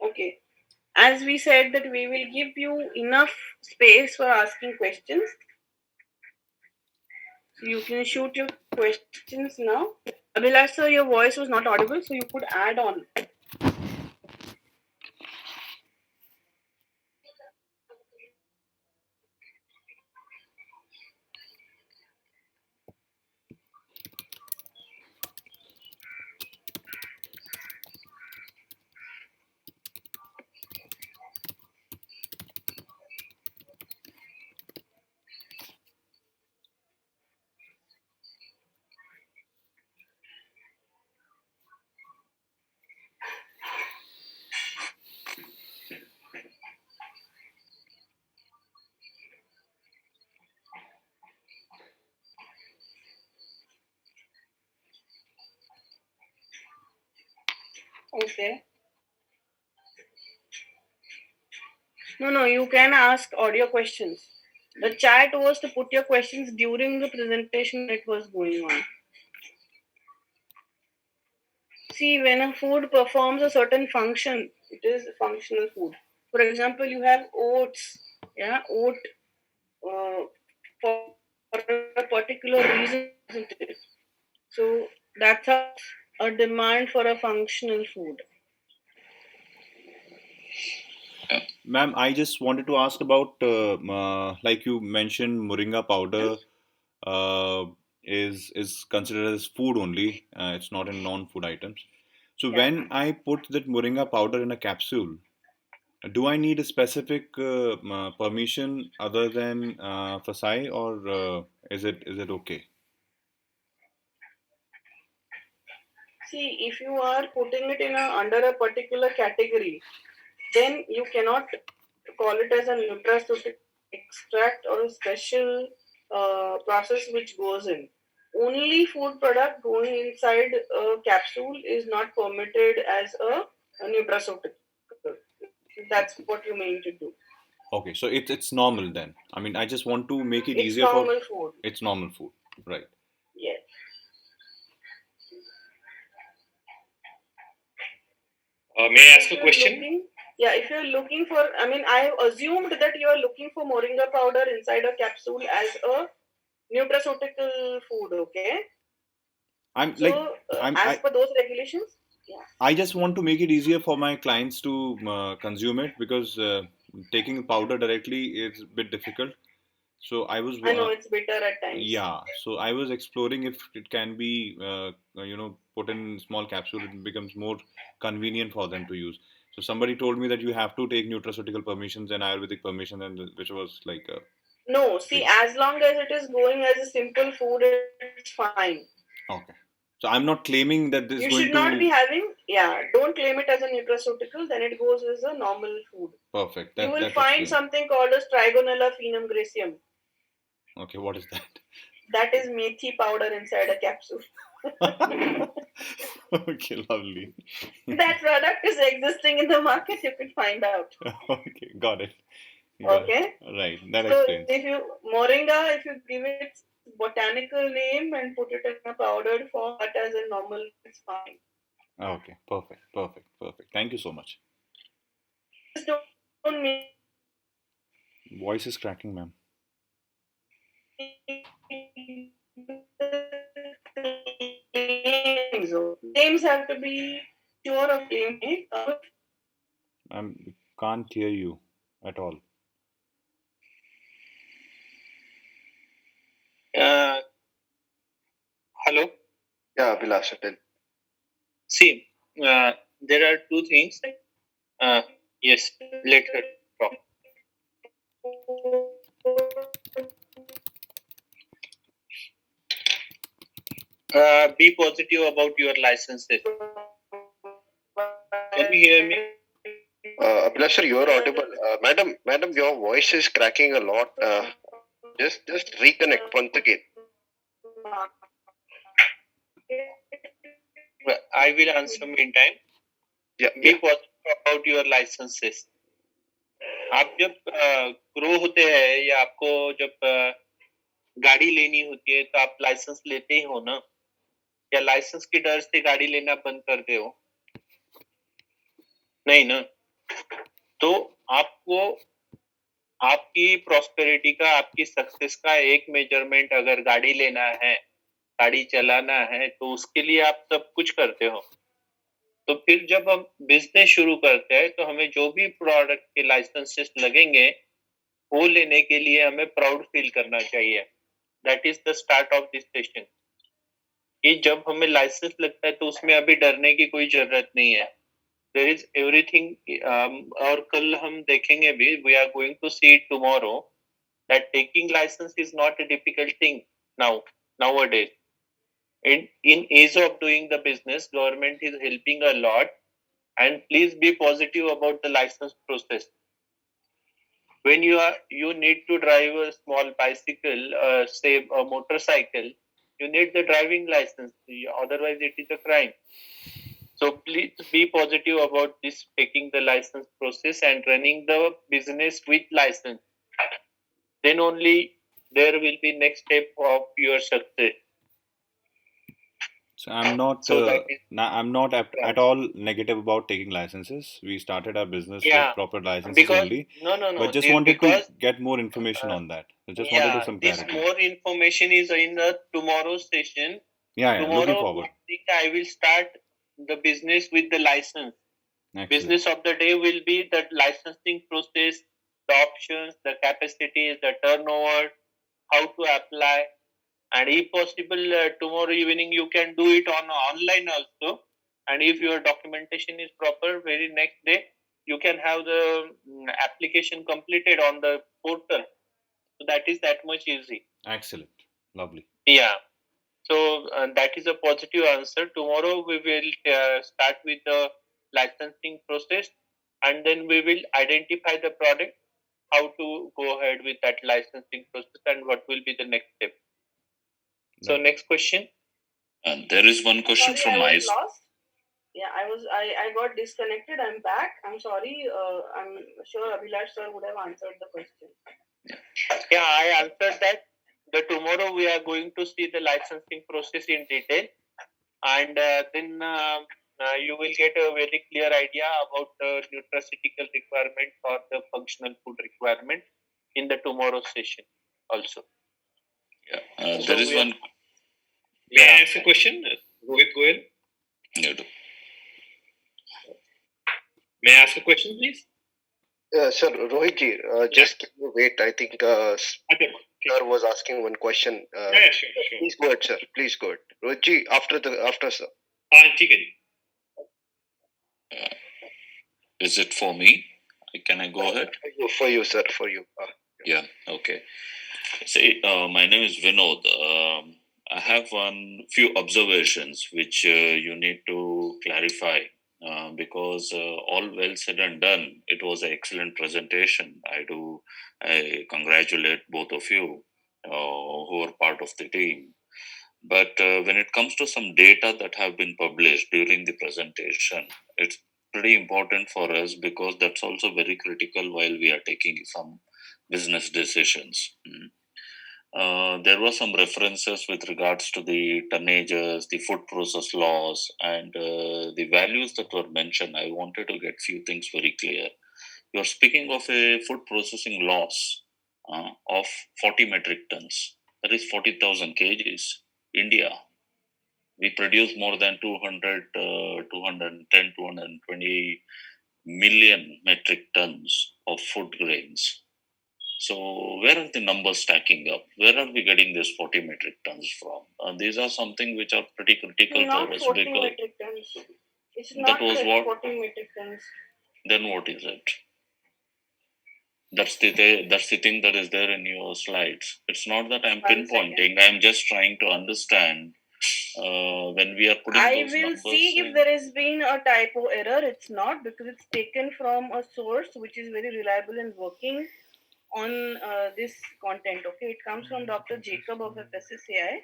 Okay. As we said that we will give you enough space for asking questions. So you can shoot your questions now. Abhilash sir, your voice was not audible, so you could add on. Okay. No, you can ask audio questions. The chat was to put your questions during the presentation it was going on. See, when a food performs a certain function, it is functional food. For example, you have oats, oat for a particular reason, isn't it? So that's a demand for a functional food. Ma'am, I just wanted to ask about, like you mentioned, moringa powder uh, is considered as food only. It's not in non-food items. So Yeah. when I put that moringa powder in a capsule, do I need a specific permission other than FSI, or is it okay? See, if you are putting it under a particular category, then you cannot call it as a nutraceutical extract or a special process which goes in. Only food product going inside a capsule is not permitted as a nutraceutical. That's what you mean to do. Okay, so it's normal then. I mean, I just want to make it It's easier for normal food. it's normal food, right? Yes. May I ask a question? If you're looking for, I assumed that you are looking for moringa powder inside a capsule as a nutraceutical food, okay? I'm like So, I'm as I per those regulations, yeah. I just want to make it easier for my clients to consume it because taking powder directly is a bit difficult. So I was I know it's bitter at times. yeah. So I was exploring if it can be put in small capsule. It becomes more convenient for them to use. So somebody told me that you have to take nutraceutical permissions and Ayurvedic permission, and which was like No, see, as long as it is going as a simple food, it's fine. okay. So I'm not claiming that this You is should going not be to having, don't claim it as a nutraceutical, then it goes as a normal food. perfect. You will That find explains. something called as Trigonella phenum gracium. Okay, what is that? That is methi powder inside a capsule. Okay, lovely. That product is existing in the market, you can find out. Okay, got it. Got Okay? it. Right, that So explains. if you give it botanical name and put it in a powdered form, that as a normal, it's fine. Okay, perfect. Thank you so much. Just don't make Voice is cracking, ma'am. claims. Claims have to be sure of claim. I can't hear you at all. Hello. Yeah, Vilas, tell. See, there are two things. Yes, later talk. Be positive about your licenses. Can you hear me? Abhilash sir, you're audible. Madam, your voice is cracking a lot. Just reconnect once again. I will answer meantime. Yeah, Be positive about your licenses. आप जब grow होते हैं या आपको जब गाड़ी लेनी होती है तो आप लाइसेंस लेते ही हो ना, या लाइसेंस के डर से गाड़ी लेना बंद करते हो? नहीं ना। तो आपको आपकी प्रॉस्पेरिटी का, आपकी सक्सेस का एक मेजरमेंट अगर गाड़ी लेना है गाड़ी चलाना है, तो उसके लिए आप सब कुछ करते हो। तो फिर जब हम बिजनेस शुरू करते हैं तो हमें जो भी प्रोडक्ट के लाइसेंसेस लगेंगे वो लेने के लिए हमें प्राउड फील करना चाहिए। That is the start of this session. कि जब हमें लाइसेंस लगता है तो उसमें अभी डरने की कोई जरूरत नहीं है। There is everything. और कल हम देखेंगे भी, we are going to see tomorrow that taking license is not a difficult thing nowadays. In ease of doing the business, government is helping a lot, and please be positive about the license process. When you need to drive a small bicycle, say a motorcycle, you need the driving license, otherwise it is a crime. So please be positive about this, taking the license process and running the business with license. Then only there will be next step of your success. So I'm not So that is I'm not at all negative about taking licenses. We started our business with yeah, proper licenses because only, no, but just wanted to because get more information on that. I just wanted to yeah, some this clarity. more information is in the tomorrow's session. Yeah, looking Tomorrow forward. I think I will start the business with the license. Excellent. Business of the day will be the licensing process, the options, the capacities, the turnover, how to apply, and if possible tomorrow evening you can do it on online also. And if your documentation is proper, very next day you can have the application completed on the portal. So that is that much easy. Excellent. Lovely. Yeah. So that is a positive answer. Tomorrow we will start with the licensing process, and then we will identify the product, how to go ahead with that licensing process, and what will be the next step. So next question. There is one question Sorry, from I my was lost. Yeah, I got disconnected. I'm back. I'm sorry. I'm sure Abhilash sir would have answered the question. Yeah, I answered that. The tomorrow we are going to see the licensing process in detail, and then you will get a very clear idea about the nutraceutical requirement or the functional food requirement in the tomorrow session also. There is one. May I ask a question? Rohit Goel. You do. May I ask a question, please? Sir, Rohitji, just wait. I think sir was asking one question. Sure. Please go ahead, sir. Please go ahead. Rohitji, after sir. ठीक है जी. Is it for me? Can I go ahead? For you, sir. For you. Yeah. Okay. See, my name is Vinod. I have few observations which you need to clarify because all well said and done. It was an excellent presentation. I congratulate both of you who are part of the team. But when it comes to some data that have been published during the presentation, it's pretty important for us because that's also very critical while we are taking some business decisions. There were some references with regards to the tonnages, the food process laws, and the values that were mentioned. I wanted to get few things very clear. You're speaking of a food processing loss of 40 metric tons. That is 40,000 kgs. India, we produce more than 210, 220 million metric tons of food grains. So where are the numbers stacking up? Where are we getting this 40 metric tons from? These are something which are pretty critical Not for us 40 because metric tons. It's that not was like what. 40 metric tons. Then what is it? That's the thing that is there in your slides. It's not that I'm pinpointing. I'm just trying to understand when we are putting I those will numbers see if there has been a typo error. It's not, because it's taken from a source which is very reliable and working on this content. Okay, it comes from Dr. Jacob of FSSAI.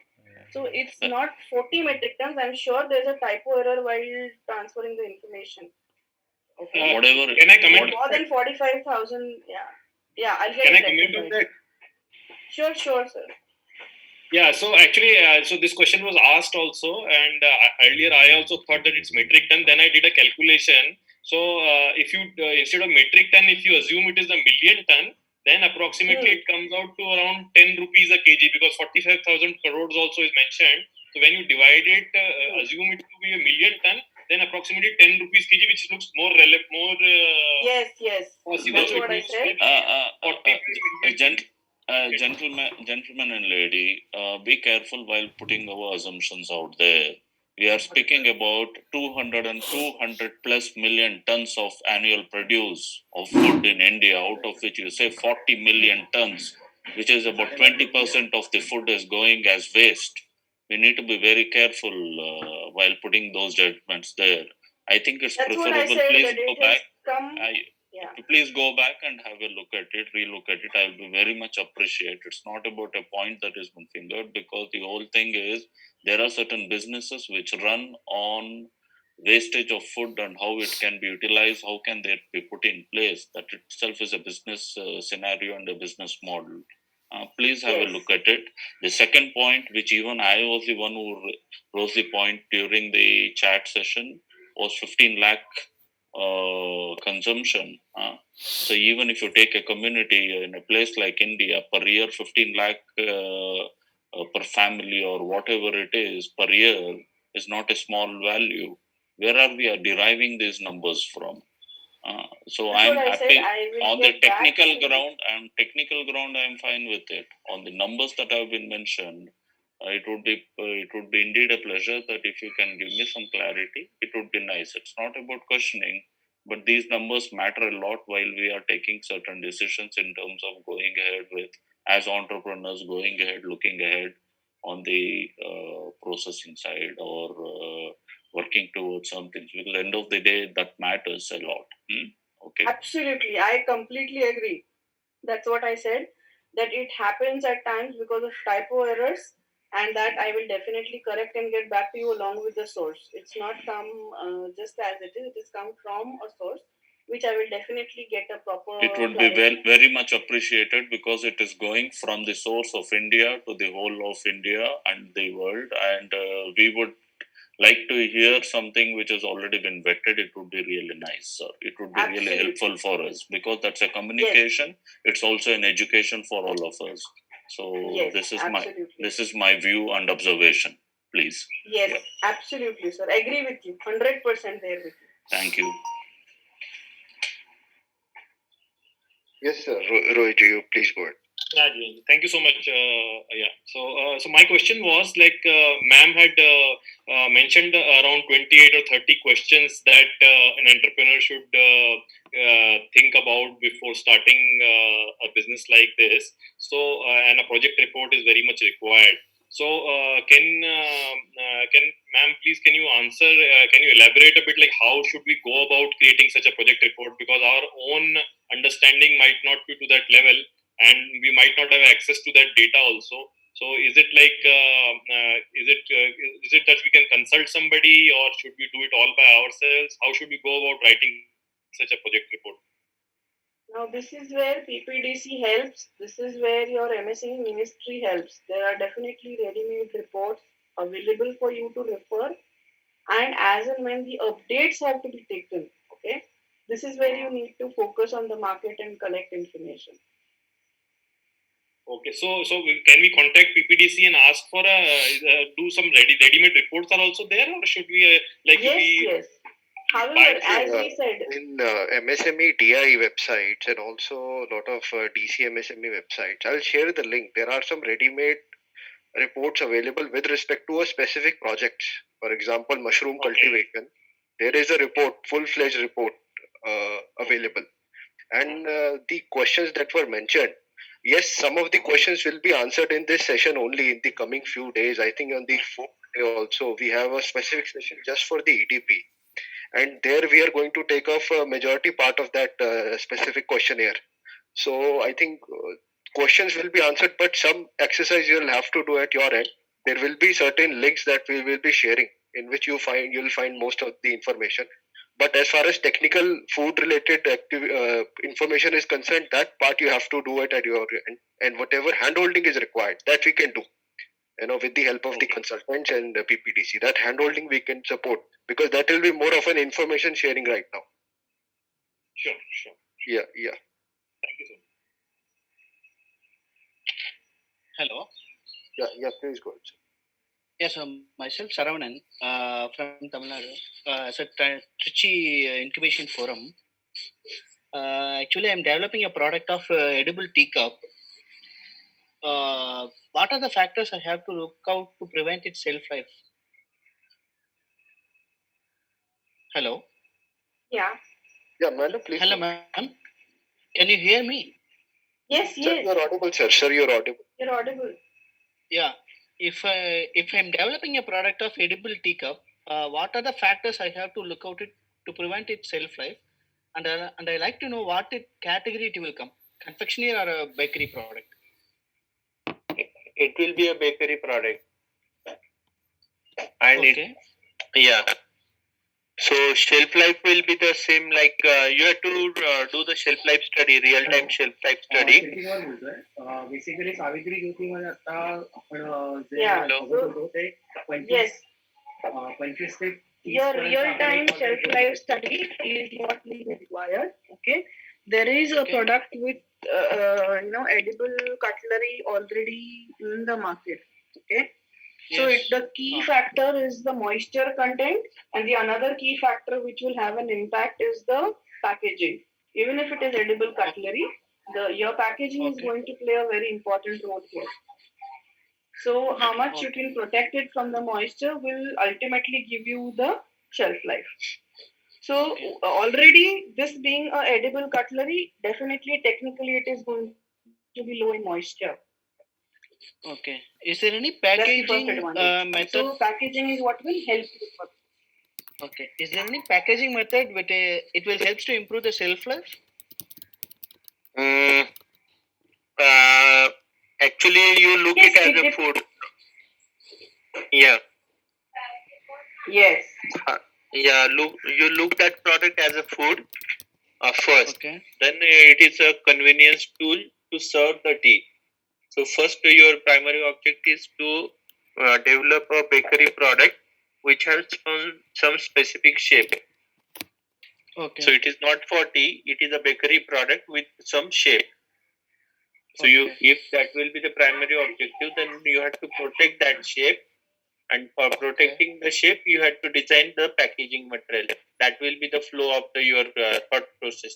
So it's not 40 metric tons. I'm sure there's a typo error while transferring the information. Okay. Whatever. Can I comment? More than 45,000. Yeah. I'll get Can I it comment on that? Sure, sir. Yeah, so actually, so this question was asked also, and earlier I also thought that it's metric ton. Then I did a calculation. So if you instead of metric ton, if you assume it is a million ton, then approximately it comes out to around 10 rupees a kg, because 45,000 crores also is mentioned. So when you divide it, assume it to be a million ton, then approximately 10 rupees kg, which looks more relevant, more Yes. possible. That's So what it I needs said. 40 million. Gentlemen and lady, be careful while putting our assumptions out there. We are speaking about 200 plus million tons of annual produce of food in India, out of which you say 40 million tons, which is about 20% of the food is going as waste. We need to be very careful while putting those judgments there. I think it's That's what I preferable. said, Please that go it back. has come. Yeah. Please go back and have a look at it, relook at it. I'll be very much appreciate. It's not about a point that has been fingered, because the whole thing is there are certain businesses which run on wastage of food and how it can be utilized, how can they be put in place. That itself is a business scenario and a business model. Please have a look at it. The second point, which even I was the one who rose the point during the chat session, was 15 lakh consumption. So even if you take a community in a place like India, per year 15 lakh per family or whatever it is per year is not a small value. Where are we deriving these numbers from? So That's I'm what I happy said. I will on the get back technical to you. ground. I'm fine with it. On the numbers that have been mentioned, it would be indeed a pleasure that if you can give me some clarity, it would be nice. It's not about questioning, but these numbers matter a lot while we are taking certain decisions in terms of going ahead with, as entrepreneurs, going ahead, looking ahead on the processing side, or working towards something. Because at the end of the day, that matters a lot. Okay. Absolutely. I completely agree. That's what I said, that it happens at times because of typo errors, and that I will definitely correct and get back to you along with the source. It's not come just as it is come from a source, which I will definitely get a proper It would be very much appreciated, because it is going from the source of India to the whole of India and the world, and we would like to hear something which has already been vetted. It would be really nice, sir. It would be really helpful for us, because that's a communication. Yes. It's also an education for all of us. So Yes, this is my view and observation. Please. Yes, absolutely, sir. Agree with you. 100% there with you. Thank you. Yes, sir. Rohit, you please go ahead. Yeah, thank you so much. So my question was like, ma'am had mentioned around 28 or 30 questions that an entrepreneur should think about before starting a business like this. So, and a project report is very much required. So, can ma'am please can you answer? Can you elaborate a bit, like how should we go about creating such a project report? Because our own understanding might not be to that level, and we might not have access to that data also. So is it like is it that we can consult somebody, or should we do it all by ourselves? How should we go about writing such a project report? Now this is where PPDC helps. This is where your MSME ministry helps. There are definitely ready-made reports available for you to refer, and as and when the updates have to be taken, okay, this is where you need to focus on the market and collect information. Okay, so can we contact PPDC and ask for do some ready-made reports are also there, or should we yes. However, as we said, in MSME DI websites and also a lot of DC MSME websites, I'll share the link. There are some ready-made reports available with respect to a specific project. For example, mushroom cultivation. There is a report, full-fledged report available. And the questions that were mentioned, yes, some of the questions will be answered in this session only in the coming few days. I think on the 4th day also, we have a specific session just for the EDP. And there we are going to take off a majority part of that specific questionnaire. So I think questions will be answered, but some exercise you'll have to do at your end. There will be certain links that we will be sharing, in which you'll find most of the information. But as far as technical food related information is concerned, that part you have to do it at your end, and whatever handholding is required, that we can do. With the help of the consultants and the PPDC, that handholding we can support, because that will be more of an information sharing right now. Sure. Yeah. Thank you so much. Hello. Yeah, please go ahead. Yes, myself Saravanan from Tamil Nadu. It's a Trichy Incubation Forum. Actually, I'm developing a product of edible teacup. What are the factors I have to look out to prevent its shelf life? Hello. Yeah. Yeah, madam, please. Hello, ma'am. Can you hear me? Yes, Sir, yes. you're audible, sir. Sir, you're audible. You're audible. Yeah. If I'm developing a product of edible teacup, what are the factors I have to look out it to prevent its shelf life? And I like to know what category it will come, confectionery or a bakery product. It will be a bakery product, and Okay. yeah. So shelf life will be the same. Like you have to do the shelf life study, real time shelf life study. शेतीवर बोलतोय basically Savitri ज्योतीमध्ये आता आपण जे Yeah. बघत होतो ते Yes. 25 ते 30 Your पर्यंत real-time आपण shelf life study is what is required. Okay, there is a product with edible cutlery already in the market. Okay, so Yes. the key factor is the moisture content, and the another key factor which will have an impact is the packaging. Even if it is edible cutlery, your packaging is going to play a very important role here. So how much you can protect it from the moisture will ultimately give you the shelf life. So already this being a edible cutlery, definitely technically it is going to be low in moisture. Okay. Is there any That's the first packaging advantage. method? So packaging is what will help you for this. Okay. Is there any packaging method which it will helps to improve the shelf life? Mm, actually, you look Yes, it as a food. Yeah. Yes. Yeah. You look that product as a food first. Okay. Then it is a convenience tool to serve the tea. So first, your primary object is to develop a bakery product which has some specific shape. Okay. So it is not for tea; it is a bakery product with some shape. So if that will be the primary objective, then you have to protect that shape, and for protecting the shape, you have to design the packaging material. That will be the flow of your thought process.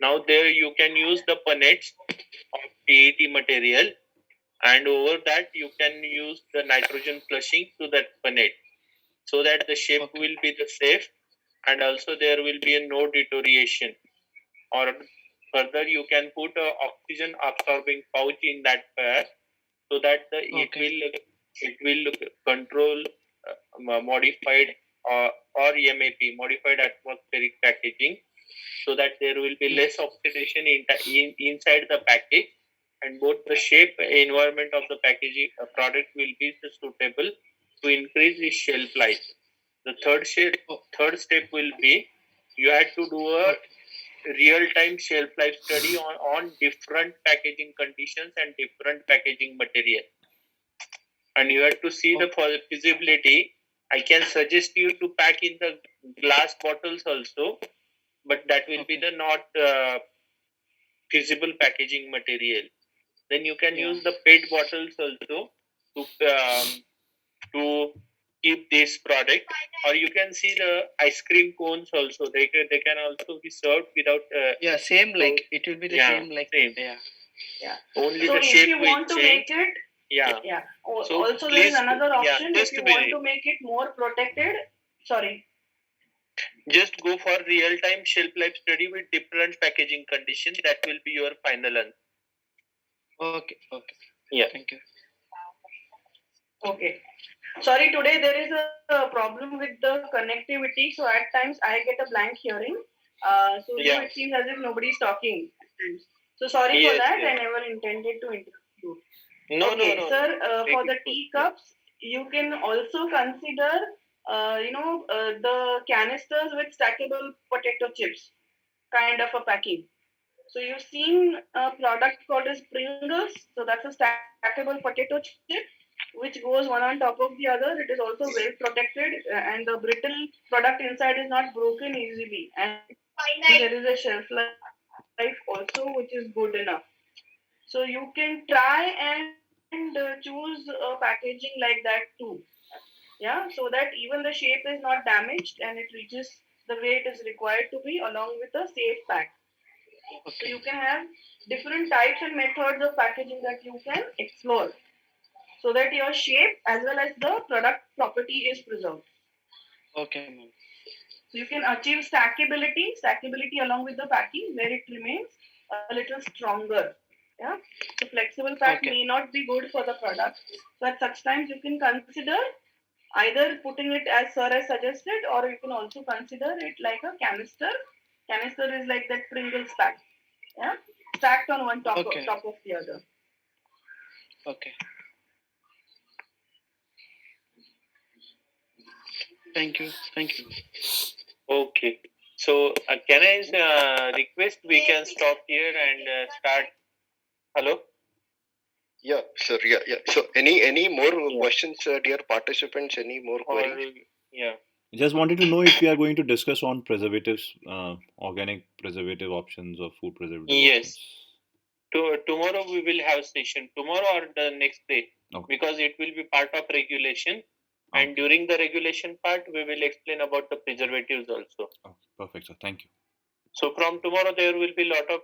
Now there you can use the punnets of PET material, and over that you can use the nitrogen flushing to that punnet, so that the shape will be the safe, and also there will be a no deterioration. Or further, you can put a oxygen absorbing pouch in that pair, so that it will control modified or MAP, modified atmospheric packaging, so that there will be less oxidation inside the package, and both the shape environment of the packaging product will be suitable to increase the shelf life. The third step will be you have to do a real-time shelf life study on different packaging conditions and different packaging material, and you have to see the feasibility. I can suggest you to pack in the glass bottles also, but that will be the not feasible packaging material. Then you can use the PET bottles also to keep this product, or you can see the ice cream cones also. They can also be served without. Same like it will be the same like same. Yeah. Only So the if shape you will want to change. make it, Yeah. So also there is another option. just If you a minute. want to make it more protected, sorry. Just go for real-time shelf life study with different packaging conditions. That will be your final answer. Okay. Yeah. Thank you. Okay. Sorry, today there is a problem with the connectivity, so at times I get a blank hearing. It seems as if nobody is talking at times. So sorry for that. I never intended to interrupt you. No, Sir, for the teacups, you can also consider, the canisters with stackable potato chips, kind of a packing. So you've seen a product called as Pringles. So that's a stackable potato chip which goes one on top of the other. It is also well protected, and the brittle product inside is not broken easily. And there is a shelf life also, which is good enough. So you can try and and choose packaging like that too. Yeah, so that even the shape is not damaged and it reaches the way it is required to be along with a safe pack. So you can have different types and methods of packaging that you can explore so that your shape as well as the product property is preserved. Okay, ma'am. So you can achieve stackability along with the packing where it remains a little stronger. Yeah. So flexible pack Okay. may not be good for the product. So at such times you can consider either putting it as sir has suggested, or you can also consider it like a canister. Canister is like that Pringles pack. Yeah. Stacked on one Okay. top of the other. Okay. Thank you. Thank you. Okay. So can I request we can stop here and start? Hello. Yeah, sir. Yeah. So, any more questions, dear participants? Any more Or queries? yeah. Just wanted to know if we are going to discuss on preservatives, organic preservative options or food preservative Yes. options. Tomorrow we will have session. Tomorrow or the next day, Okay. because it will be part of regulation. And during the regulation part, we will explain about the preservatives also. Okay, perfect, sir. Thank you. So from tomorrow, there will be a lot of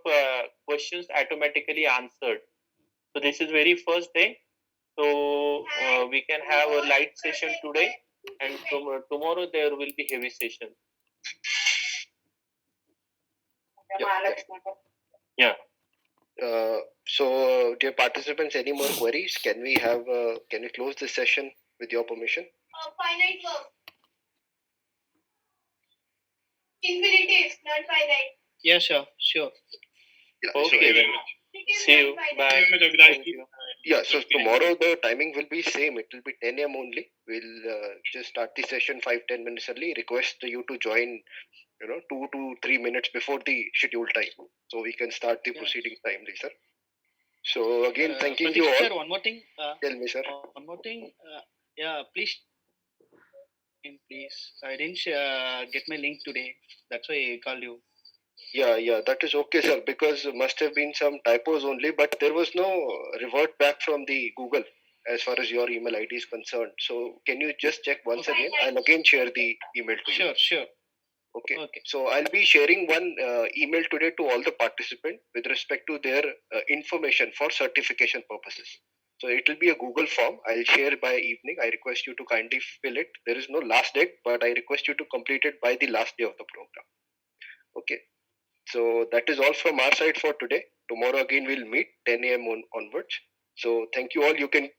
questions automatically answered. So this is very first day. So we can have a light session today, and tomorrow there will be heavy session. Yeah. So, dear participants, any more queries? Can we close this session with your permission? Finite verb. Infinitive, not finite. Yeah, sure. Yeah, Okay. so See you. Bye. Thank you. Yeah, so tomorrow the timing will be same. It will be 10 a.m. only. We'll just start the session 5-10 minutes early. Request you to join, 2 to 3 minutes before the scheduled time, so we can start the proceedings timely, sir. So again, thanking you all. Sir, one more thing. Tell me, sir. One more thing. Yeah, please. Please. I didn't get my link today. That's why I called you. Yeah, that is okay, sir, because must have been some typos only, but there was no revert back from the Google as far as your email ID is concerned. So can you just check once again? I'll again share the email to you. Sure. Okay. So I'll be sharing one email today to all the participants with respect to their information for certification purposes. So it will be a Google form. I'll share by evening. I request you to kindly fill it. There is no last date, but I request you to complete it by the last day of the program. Okay. So that is all from our side for today. Tomorrow again we'll meet 10 a.m. onwards. So thank you all. You can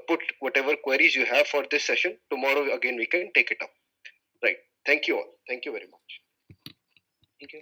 put whatever queries you have for this session. Tomorrow again we can take it up. Right. Thank you all. Thank you very much. Thank you.